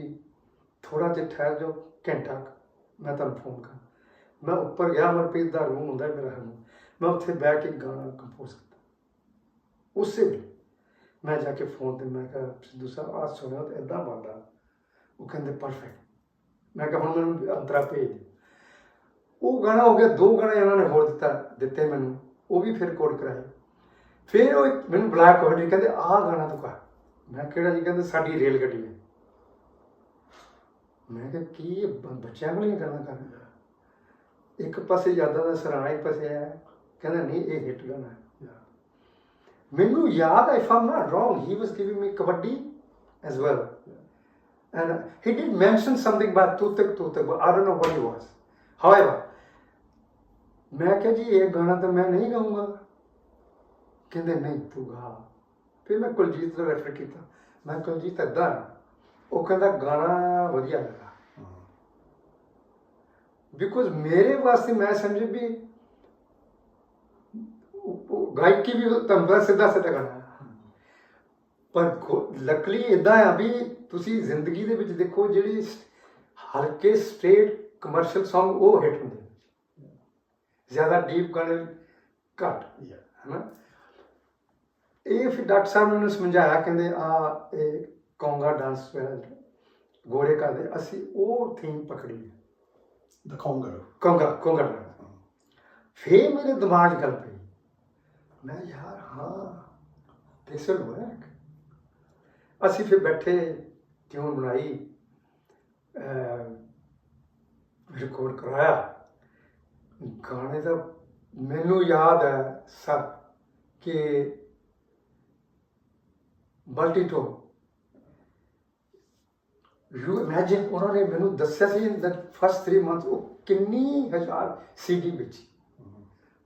ਥੋੜ੍ਹਾ ਜਿਹਾ ਠਹਿਰ ਜਾਓ ਘੰਟਾ ਮੈਂ ਤੁਹਾਨੂੰ ਫੋਨ ਕਰਾਂ ਮੈਂ ਉੱਪਰ ਗਿਆ ਅਮਰਪ੍ਰੀਤ ਦਾ ਰੂਮ ਹੁੰਦਾ ਮੇਰਾ ਮੈਂ ਉੱਥੇ ਬਹਿ ਕੇ ਗਾਣਾ ਕੰਪੋਜ਼ ਕੀਤਾ ਉਸੇ ਵੇਲੇ ਮੈਂ ਜਾ ਕੇ ਫੋਨ 'ਤੇ ਮੈਂ ਕਿਹਾ ਸਿੱਧੂ ਸਾਹਿਬ ਆਹ ਸੁਣਿਆ ਤਾਂ ਇੱਦਾਂ ਬਣਦਾ ਉਹ ਕਹਿੰਦੇ ਪਰਫੈਕਟ ਮੈਂ ਕਿਹਾ ਹੁਣ ਮੈਨੂੰ ਅੰਤਰਾ ਭੇਜ ਦਿਓ ਉਹ ਗਾਣਾ ਹੋ ਗਿਆ 2 ਗਾਣੇ ਉਹਨਾਂ ਨੇ ਹੋਰ ਦਿੱਤੇ ਮੈਨੂੰ ਉਹ ਵੀ ਫਿਰ ਰਿਕਾਰਡ ਕਰਾਏ ਫਿਰ ਉਹ ਮੈਨੂੰ ਬੁਲਾਇਆ ਕੋਹੜੀ ਕਹਿੰਦੇ ਆਹ ਗਾਣਾ ਤੂੰ ਕਰ ਮੈਂ ਕਿਹੜਾ ਜੀ ਕਹਿੰਦੇ ਸਾਡੀ ਰੇਲ ਗੱਡੀ ਹੈ ਮੈਂ ਕਿਹਾ ਕੀ ਬੱਚਿਆਂ ਵਾਲੀਆਂ ਗੱਲਾਂ ਕਰਨਾ ਇੱਕ ਪਾਸੇ ਯਾਦਾਂ ਦਾ ਸਰਾਣਾ ਇੱਕ ਪਾਸੇ ਆਇਆ ਕਹਿੰਦਾ ਨਹੀਂ ਇਹ ਹਿੱਟ ਗਾਣਾ ਹੈ ਮੈਨੂੰ ਯਾਦ ਹੈ if I'm not wrong he was giving me kabaddi as well and he did mention something about tutak but I don't know what it was. However, मैं क्या जी ये गाना तो मैं नहीं गाऊंगा कहते नहीं तू गा फिर मैं कुलजीत को रेफर किया मैं कुलजीत इदा वो कहता गाना वधिया लगा बिकॉज मेरे वास्ते मैं समझे भी गायकी भी ਤੁਹਾਨੂੰ ਪਤਾ ਸਿੱਧਾ ਸਿੱਧਾ ਗਾਣਾ ਪਰ ਲੱਕਲੀ ਇਦਾਂ ਆ ਵੀ ਤੁਸੀਂ ਜ਼ਿੰਦਗੀ ਦੇ ਵਿੱਚ ਦੇਖੋ ਜਿਹੜੀ ਹਲਕੇ ਸਟ੍ਰੇਟ ਕਮਰਸ਼ੀਅਲ Song ਉਹ ਹਿੱਟ ਹੁੰਦੇ ਜ਼ਿਆਦਾ ਡੀਪ ਗਾਣੇ ਘੱਟ ਹੈ ਨਾ ਇਹ ਫਿਰ ਡਾਕਟਰ ਸਾਹਿਬ ਨੇ ਮੈਨੂੰ ਸਮਝਾਇਆ ਕਹਿੰਦੇ ਆ ਇਹ ਕੌਂਗਾ ਡਾਂਸ ਗੋਰੇ ਕਰਦੇ ਅਸੀਂ ਉਹ ਥੀਮ ਪਕੜੀ the Congo ਕੌਂਗਾ ਡਾਂਸ ਫਿਰ ਮੇਰੇ ਦਿਮਾਗ 'ਚ ਗੱਲ ਪਈ ਮੈਂ ਯਾਰ ਹਾਂ this will work ਅਸੀਂ ਫਿਰ ਬੈਠੇ ਟਿਊਨ ਬਣਾਈ ਰਿਕਾਰਡ ਕਰਾਇਆ ਗਾਣੇ ਦਾ ਮੈਨੂੰ ਯਾਦ ਹੈ ਸਭ ਕਿ ਮਲਟੀਟੋਨ ਯੂ ਇਮੈਜਿਨ ਉਹਨਾਂ ਨੇ ਮੈਨੂੰ ਦੱਸਿਆ ਸੀ ਇਨ ਦ ਫਸਟ 3 months ਉਹ ਕਿੰਨੀ ਹਜ਼ਾਰ CD ਵਿੱਚ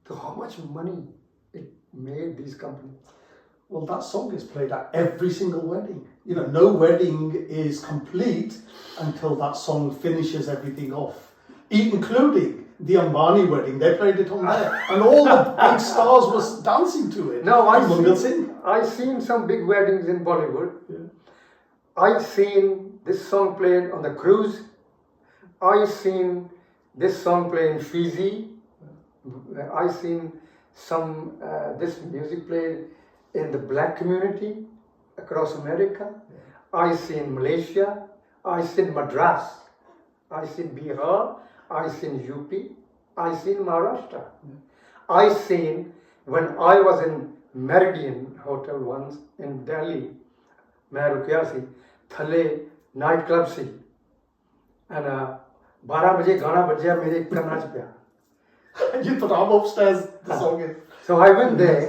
so how much money it made these companies. Well, that song is played at every single wedding. You know, no wedding is complete until that song finishes everything off, including the Ambani wedding. They played it on there, and all the big stars was dancing to it. No, I've seen some big weddings in Bollywood. Yeah. I've seen this song played on the cruise. I've seen this song played in Fiji. I've seen this music played in the black community across America. I've seen Malaysia. I've seen Madras. I've seen Bihar. I've seen UP. I've seen Maharashtra. I've seen when I was in Meridian Hotel once in Delhi. मैं रुकिया सी थले night club C and 12 बजे गाना बजा मेरे कमरा च पिया. You thought I'm upstairs, the song is. So I went there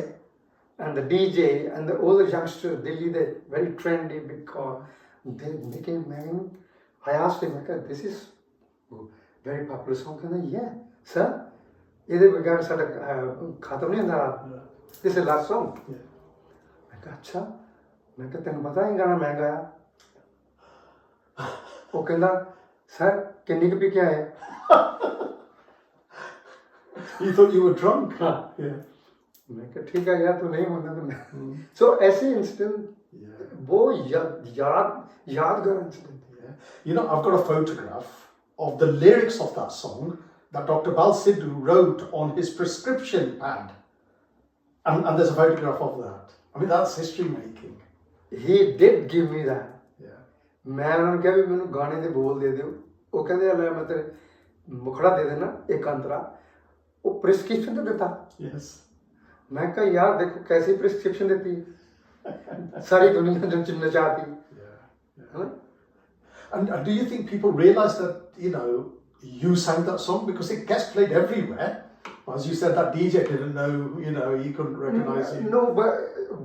and the DJ and the older youngsters, Delhi, they're very trendy because they're making man. I asked him, this is very popular song. Can I? Yeah, sir. Either we got sort of khatam nahi hunda. This is the last song. Yeah. I said, अच्छा. मैं कहता तेन पता है गाना मैं गाया. वो कहता सर किन्नी क पी के आए. You thought you were drunk? Yeah. मैं कहा ठीक है यार तू नहीं मानना तो मैं. So ऐसे इंसिडेंट वो यादगार incident. You know, I've got a photograph of the lyrics of that song that Dr. Bal Sidhu wrote on his prescription pad, and there's a photograph of that. I mean, that's history making. He did give me that. Yeah. मैं उन्होंने कहा भी मैंने गाने दे बोल दे दो. वो कहते हैं मैं तेरे मुखड़ा दे देना एक अंतरा. वो प्रिस्क्रिप्शन तो देता. Yes. मैं कहा यार देखो कैसी प्रिस्क्रिप्शन देती है सारी दुनिया जो चिन्ह चाहती. Yeah. And do you think people realize that, you know, you sang that song because it gets played everywhere? As you said, that DJ didn't know, you know, he couldn't recognize you. No, but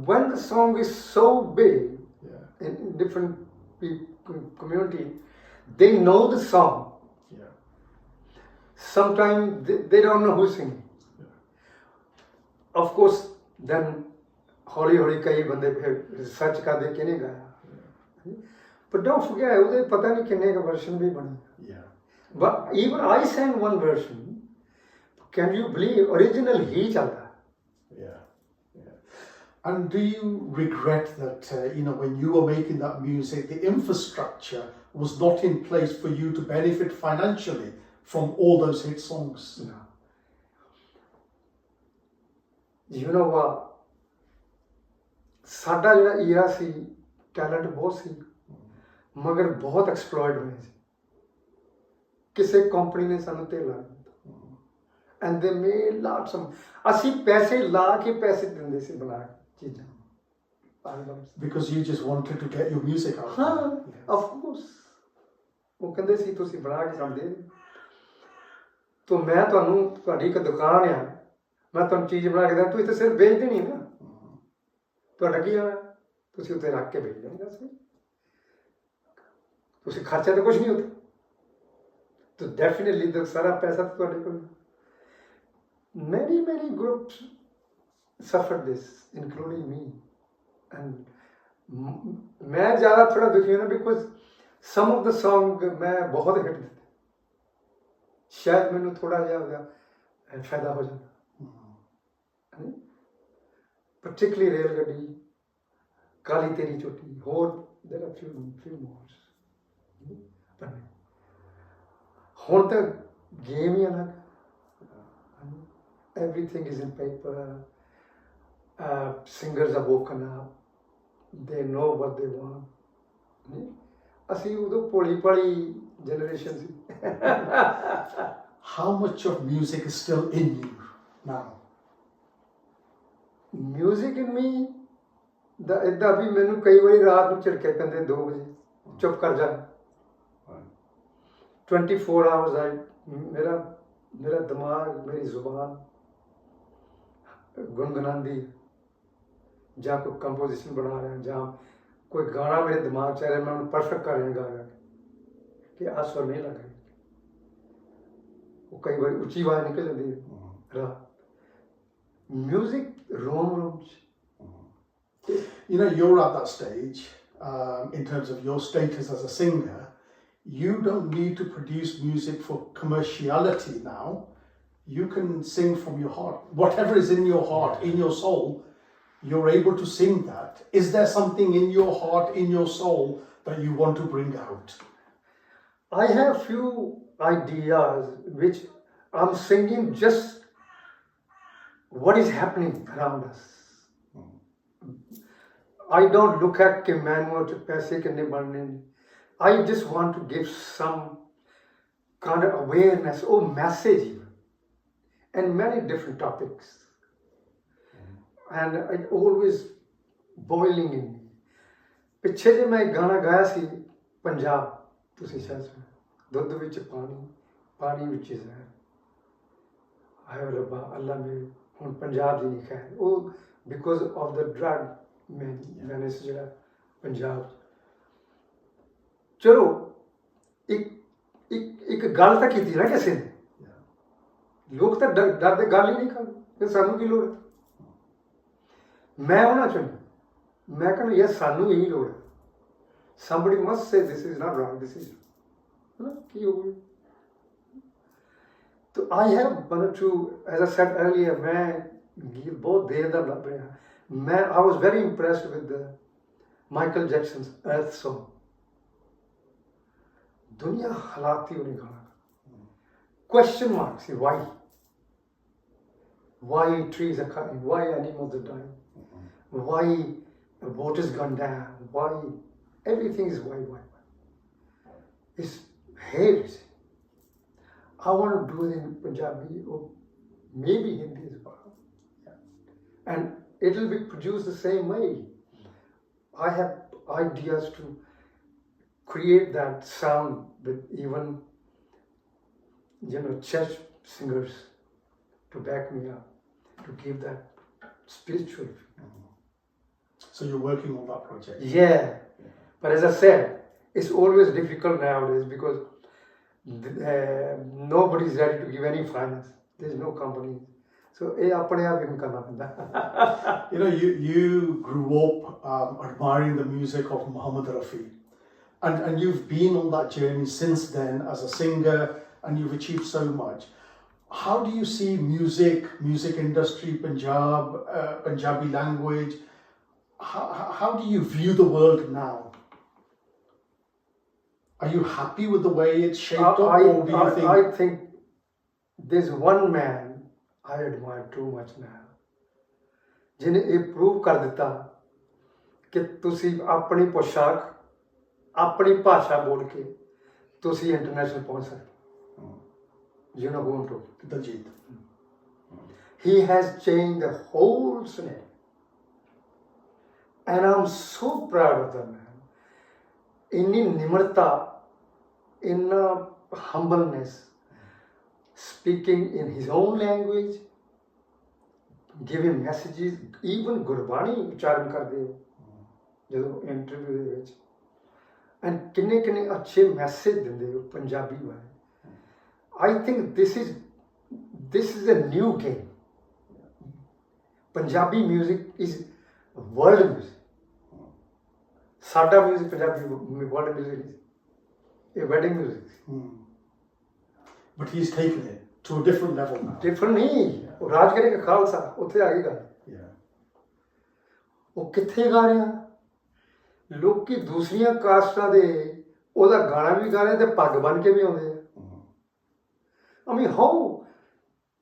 when the song is so big in different community, they know the song. Yeah. Sometimes they don't know who's singing. Of course, then हौली कई बंदे फिर search कर दे किने गाया. But don't forget, उधर पता नहीं किन्ने का version भी बना. Yeah. But even I sang one version. Can you believe original ही चलता. Yeah. And do you regret that, you know, when you were making that music, the infrastructure was not in place for you to benefit financially from all those hit songs? No. You know what? साडा जिहड़ा era C talent बहुत सी मगर बहुत exploit होए सी. किसी company ने सानू धेला नहीं and they made lots of ਅਸੀਂ ਪੈਸੇ ਲਾ ਕੇ ਪੈਸੇ ਦਿੰਦੇ ਸੀ ਬਣਾ ਚੀਜ਼ਾਂ. Because you just wanted to get your music out. ਹਾਂ of course. ਉਹ ਕਹਿੰਦੇ ਸੀ ਤੁਸੀਂ ਬਣਾ ਕੇ ਸਾਨੂੰ ਦੇ ਦਿਓ. तो मैं ਤੁਹਾਨੂੰ ਤੁਹਾਡੀ ਇੱਕ ਦੁਕਾਨ ਆ ਮੈਂ ਤੁਹਾਨੂੰ ਚੀਜ਼ ਬਣਾ ਕੇ ਦਾਂ ਤੁਸੀਂ ਤਾਂ ਸਿਰਫ ਵੇਚ ਦੇਣੀ ਨਾ. ਤੁਹਾਡਾ ਕੀ ਹੋਣਾ ਤੁਸੀਂ ਉੱਤੇ ਰੱਖ ਕੇ ਵੇਚ ਦੇਣਾ ਸੀ. ਤੁਸੀਂ ਖਰਚਾ ਤਾਂ ਕੁਝ ਨਹੀਂ ਹੁੰਦਾ. तो डेफिनेटली तो सारा पैसा तो ਤੁਹਾਡੇ ਕੋਲ. Many groups suffered this, including me. And मैं ज़्यादा थोड़ा दुखी हूँ ना because some of the song मैं बहुत हिट देते. ਸ਼ਾਇਦ ਮੈਨੂੰ ਥੋੜਾ ਜਿਹਾ ਉਹਦਾ ਫਾਇਦਾ ਹੋ ਜਾਂਦਾ। particularly ਰੇਲ ਗੱਡੀ, ਕਾਲੀ ਤੇਰੀ ਚੋਟੀ, ਹੋਰ there are few more, ਪਰ ਹੁਣ ਤਾਂ ਗੇਮ ਹੀ ਅਲੱਗ। everything is in paper, singers are woken up, they know what they want. ਅਸੀਂ ਉਦੋਂ ਭੋਲੀ ਭਾਲੀ generation C. How much of music is still in you now? Music in me, ਇੱਦਾਂ ਵੀ ਮੈਨੂੰ ਕਈ ਵਾਰੀ ਰਾਤ ਨੂੰ ਝਿੜਕੇ ਪੈਂਦੇ 2 ਵਜੇ, ਚੁੱਪ ਕਰ ਜਾ। 24 hours ਮੇਰਾ ਦਿਮਾਗ, ਮੇਰੀ ਜ਼ੁਬਾਨ ਗੁਣਗੁਣਾਉਂਦੀ, ਜਾਂ ਕੋਈ ਕੰਪੋਜੀਸ਼ਨ ਬਣਾ ਰਿਹਾ, ਜਾਂ ਕੋਈ ਗਾਣਾ ਮੇਰੇ ਦਿਮਾਗ 'ਚ ਆ ਰਿਹਾ, ਮੈਂ ਉਹਨੂੰ ਪਰਫੈਕਟ ਕਰ ਰਿਹਾ ਗਾ ਕਿ ਆਹ ਸੁਰ ਨਹੀਂ ਲੱਗ ਰਹੀ। ਉਹ ਕਈ ਵਾਰੀ ਉੱਚੀ ਆਵਾਜ਼ ਨਿਕਲ ਜਾਂਦੀ ਹੈ। ਮਿਊਜ਼ਿਕ ਰੋਮ 'ਚ। You know, you're at that stage, in terms of your status as a singer, you don't need to produce music for commerciality now. You can sing from your heart. Whatever is in your heart, in your soul, you're able to sing that. Is there something in your heart, in your soul, that you want to bring out? I have few ideas which I'm singing just what is happening around us. I don't look at कि मैनू च पैसे कितने बनने। I just want to give some kind of awareness or message, and many different topics. And it always boiling in me. ਪਿੱਛੇ ਜੇ ਮੈਂ ਗਾਣਾ ਗਾਇਆ ਸੀ ਪੰਜਾਬ, ਤੁਸੀਂ ਸ਼ਾਇਦ ਸੁਣਿਆ, ਦੁੱਧ ਵਿੱਚ ਪਾਣੀ, ਪਾਣੀ ਵਿੱਚ ਜ਼ਹਿਰ। ਹਾਏ ਰੱਬਾ ਅੱਲਾ ਮੇਰੇ ਹੁਣ ਪੰਜਾਬ ਦੀ ਨਹੀਂ ਖੈਰ। ਉਹ ਬਿਕੋਜ਼ ਆਫ ਦ ਡਰਗ ਮੈਨੇ ਜਿਹੜਾ ਪੰਜਾਬ 'ਚ। ਚਲੋ ਇੱਕ ਗੱਲ ਤਾਂ ਕੀਤੀ ਨਾ ਕਿਸੇ ਨੇ। ਲੋਕ ਤਾਂ ਡਰਦੇ ਗੱਲ ਹੀ ਨਹੀਂ ਕਰਦੇ, ਫਿਰ ਸਾਨੂੰ ਕੀ ਲੋੜ ਹੈ। ਮੈਂ ਉਹਨਾਂ ਚੋਂ, ਮੈਂ ਕਹਿੰਦਾ ਯਾਰ ਸਾਨੂੰ ਇਹੀ ਲੋੜ ਹੈ। somebody must say this is not right, this is ਕੀ ਹੋ ਗਿਆ। तो I have one or two, as I said earlier, मैं गीत बहुत देर ਦਾ ਲੱਭ ਰਿਹਾ। I was very impressed with the Michael Jackson's Earth song. दुनिया हालात ही उन्हें गाना। Question marks, why? Why trees are cutting? Why animals are dying? Why the water's gone down? Why? Everything is why. It's hate. I want to do it in Punjabi or maybe Hindi as well. And it will be produced the same way. I have ideas to create that sound with even, church singers to back me up, to give that spiritual. So you're working on that project? Yeah. But as I said, it's always difficult nowadays because nobody is ready to give any finance. There's no company. So apne aap hi karna penda. You grew up admiring the music of Muhammad Rafi, and you've been on that journey since then as a singer, and you've achieved so much. How do you see music industry, Punjabi language? How do you view the world now? Are you happy with the way it's shaped up, or do you think? I think there's one man I admire too much now, ਜਿਹਨੇ ਇਹ prove ਕਰ ਦਿੱਤਾ ਕਿ ਤੁਸੀਂ ਆਪਣੀ ਪੋਸ਼ਾਕ, ਆਪਣੀ ਭਾਸ਼ਾ ਬੋਲ ਕੇ ਤੁਸੀਂ ਇੰਟਰਨੈਸ਼ਨਲ ਪਹੁੰਚ ਸਕਦੇ। You know who I'm talking? Diljit. He has changed the whole scenario, and I'm so proud of that man. ਇੰਨੀ ਨਿਮਰਤਾ, ਇੰਨਾ humbleness, speaking in his own language, giving messages, even Gurbani ਉਚਾਰਨ ਕਰਦੇ ਹੋ ਜਦੋਂ ਇੰਟਰਵਿਊ ਦੇ ਵਿੱਚ, ਐਂਡ ਕਿੰਨੇ ਕਿੰਨੇ ਅੱਛੇ ਮੈਸੇਜ ਦਿੰਦੇ ਹੋ ਪੰਜਾਬੀ ਬਾਰੇ। I think this is a new game. Punjabi music is world music. ਸਾਡਾ ਮਿਊਜ਼ਿਕ ਪੰਜਾਬੀ ਵਰਲਡ ਮਿਊਜ਼ਿਕ, ਇਹ wedding music. But he's taken it to a different level now. Different नहीं, वो राज करेगा खालसा, उत्थे आ गई गल। Yeah. वो कित्थे गा रहे हैं? लोकी दूसरियां कास्टां दे ਉਹਦਾ ਗਾਣਾ ਵੀ ਗਾ ਰਹੇ ਤੇ ਪੱਗ ਬੰਨ ਕੇ ਵੀ ਆਉਂਦੇ ਆ। I mean, how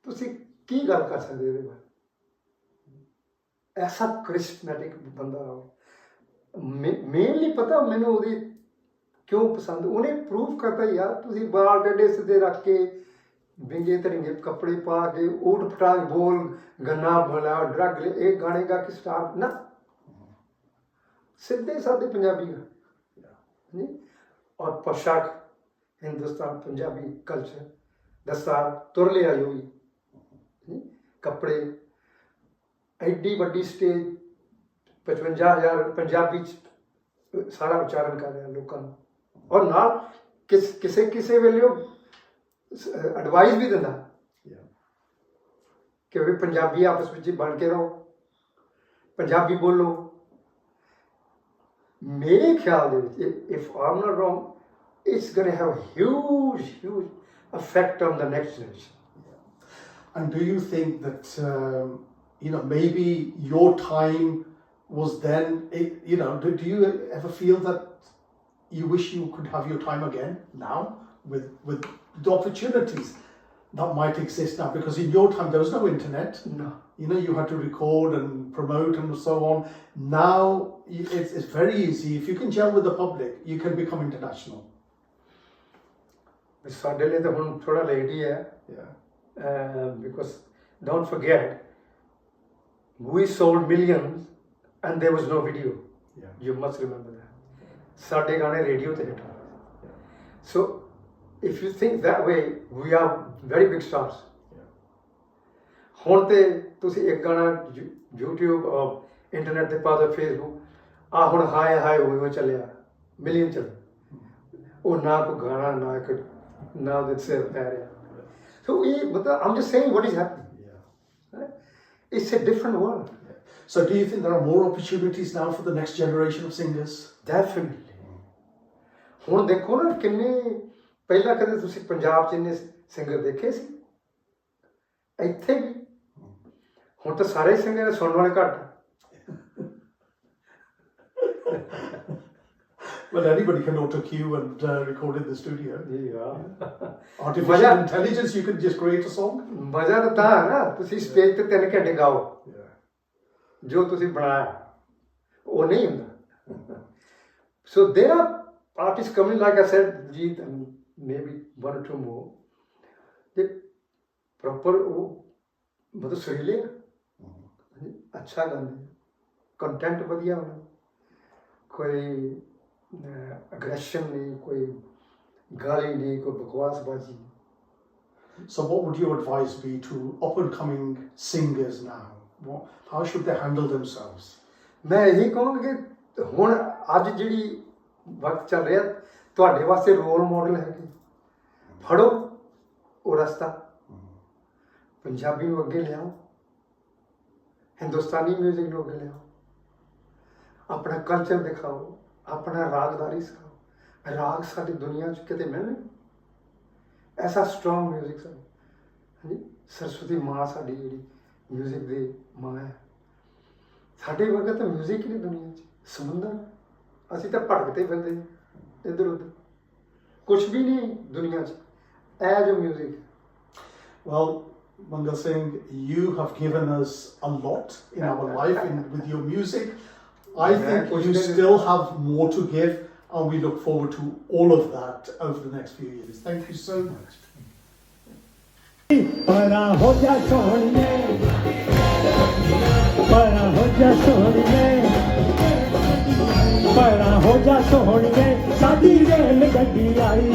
ਤੁਸੀਂ ਕੀ ਗੱਲ ਕਰ ਸਕਦੇ ਇਹਦੇ ਬਾਰੇ? ਐਸਾ ਕ੍ਰਿਸਮੈਟਿਕ ਬੰਦਾ ਮੇਨਲੀ ਪਤਾ ਮੈਨੂੰ ਉਹਦੀ ਕਿਉਂ ਪਸੰਦ, ਉਹਨੇ ਪ੍ਰੂਫ ਕਰਤਾ ਯਾਰ ਤੁਸੀਂ ਬਾਲ ਡੱਡੇ ਸਿੱਧੇ ਰੱਖ ਕੇ ਵਿੰਗੇ ਤਰਿੰਗੇ ਕੱਪੜੇ ਪਾ ਕੇ ਊਟ ਪਟਾਂਗ ਬੋਲ ਗੰਨਾ ਭਲਾ ਡਰਗ ਇਹ ਗਾਣੇ ਗਾ ਕੇ ਸਟਾਰ ਨਾ ਸਿੱਧੇ ਸਾਦੇ ਪੰਜਾਬੀ ਗਾ ਨਹੀਂ। और पोशाक हिंदुस्तान पंजाबी कल्चर दस्तार तुर लिया जो भी कपड़े एड्डी वड्डी स्टेज 55,000 पंजाबी सारा उच्चारण कर रहे हैं लोगों और नाल किसे किसे वेले एडवाइस भी दिंदा कि भी पंजाबी आपस में बन के रहो, पंजाबी बोलो। मेरे ख्याल दे विच if I'm not wrong, it's going to have a huge effect on the next generation. And do you think that maybe your time was then, do you ever feel that you wish you could have your time again now with the opportunities that might exist now? Because in your time there was no internet. No. You had to record and promote and so on. Now it's very easy. If you can gel with the public, you can become international. ਸਾਡੇ ਲਈ ਤਾਂ ਹੁਣ ਥੋੜਾ late ਹੀ ਹੈ। Because don't forget, we sold millions and there was no video. You must remember that. ਸਾਡੇ ਗਾਣੇ radio ਤੇ hit ਹੋਏ। So if you think that way, we are very big stars. ਹੁਣ ਤੇ ਤੁਸੀਂ ਇੱਕ ਗਾਣਾ YouTube ਔਰ ਇੰਟਰਨੈਟ ਤੇ ਪਾ ਦਿਓ, ਫੇਸਬੁੱਕ ਆ ਹੁਣ ਹਾਏ ਹਾਏ ਹੋਏ ਚੱਲਿਆ ਮਿਲੀਅਨ ਚੱਲ, ਉਹ ਨਾ ਕੋਈ ਗਾਣਾ ਨਾ ਇੱਕ ਨਾ ਉਹਦੇ ਸਿਰ ਪੈ ਰਿਹਾ। So I'm just saying what is happening. It's a different world. So do you think there are more opportunities now for the next generation of singers? Definitely. ਹੁਣ ਦੇਖੋ ਨਾ ਕਿੰਨੇ ਪਹਿਲਾਂ ਕਦੇ ਤੁਸੀਂ ਪੰਜਾਬ 'ਚ ਇੰਨੇ ਸਿੰਗਰ ਦੇਖੇ ਸੀ? ਇੱਥੇ ਵੀ ਹੁਣ ਤਾਂ ਸਾਰੇ ਸਿੰਗਰ ਸੁਣਨ ਵਾਲੇ ਘੱਟ। Well, anybody can auto cue and record in the studio. Yeah. Artificial intelligence, you can just create a song. ਮਜ਼ਾ ਤਾਂ ਹੈ ਨਾ, ਤੁਸੀਂ ਸਟੇਜ ਤੇ 3 ਘੰਟੇ ਗਾਓ ਜੋ ਤੁਸੀਂ ਬਣਾਇਆ, ਉਹ ਨਹੀਂ ਹੁੰਦਾ। So there are artists coming, like I said, Jeet and maybe 1 or 2 more. They proper वो मतलब सुरीले अच्छा गाने, कंटेंट बढ़िया होना, कोई aggression नहीं, कोई गाली नहीं, कोई बकवासबाजी। So what would your advice be to up-and-coming singers now? How should they handle themselves? मैं यही कहूँगा कि ਹੁਣ ਅੱਜ ਜਿਹੜੀ ਵਕਤ ਚੱਲ ਰਿਹਾ ਤੁਹਾਡੇ ਵਾਸਤੇ ਰੋਲ ਮਾਡਲ ਹੈਗੇ, ਫੜੋ ਉਹ ਰਸਤਾ, ਪੰਜਾਬੀ ਨੂੰ ਅੱਗੇ ਲਿਆਓ, ਹਿੰਦੁਸਤਾਨੀ ਮਿਊਜ਼ਿਕ ਨੂੰ ਅੱਗੇ ਲਿਆਓ, ਆਪਣਾ ਕਲਚਰ ਦਿਖਾਓ, ਆਪਣਾ ਰਾਗਦਾਰੀ ਸਿਖਾਓ। ਰਾਗ ਸਾਡੀ ਦੁਨੀਆ 'ਚ ਕਿਤੇ ਮਿਲਣੇ ਐਸਾ ਸਟਰੋਂਗ ਮਿਊਜ਼ਿਕ ਸਾਡਾ, ਹਾਂਜੀ ਸਰਸਵਤੀ ਮਾਂ ਸਾਡੀ ਜਿਹੜੀ ਮਿਊਜ਼ਿਕ ਦੀ ਮਾਂ ਹੈ। ਸਾਡੇ ਵਰਗਾ ਤਾਂ ਮਿਊਜ਼ਿਕ ਹੀ ਨਹੀਂ ਦੁਨੀਆ 'ਚ, ਸਮੁੰਦਰ ਅਸੀਂ ਤਾਂ ਭਟਕਦੇ ਫਿਰਦੇ ਇੱਧਰ ਉੱਧਰ, ਕੁਛ ਵੀ ਨਹੀਂ ਦੁਨੀਆ 'ਚ ਇਹ ਜੋ music. Well, Mangal Singh, you have given us a lot in our life with your music. I think you still have more to give, and we look forward to all of that over the next few years. Thank you so much. परा हो जा सोहणिए, परा हो जा सोहणिए, परा हो जा सोहणिए, साडी rail गड्डी आई।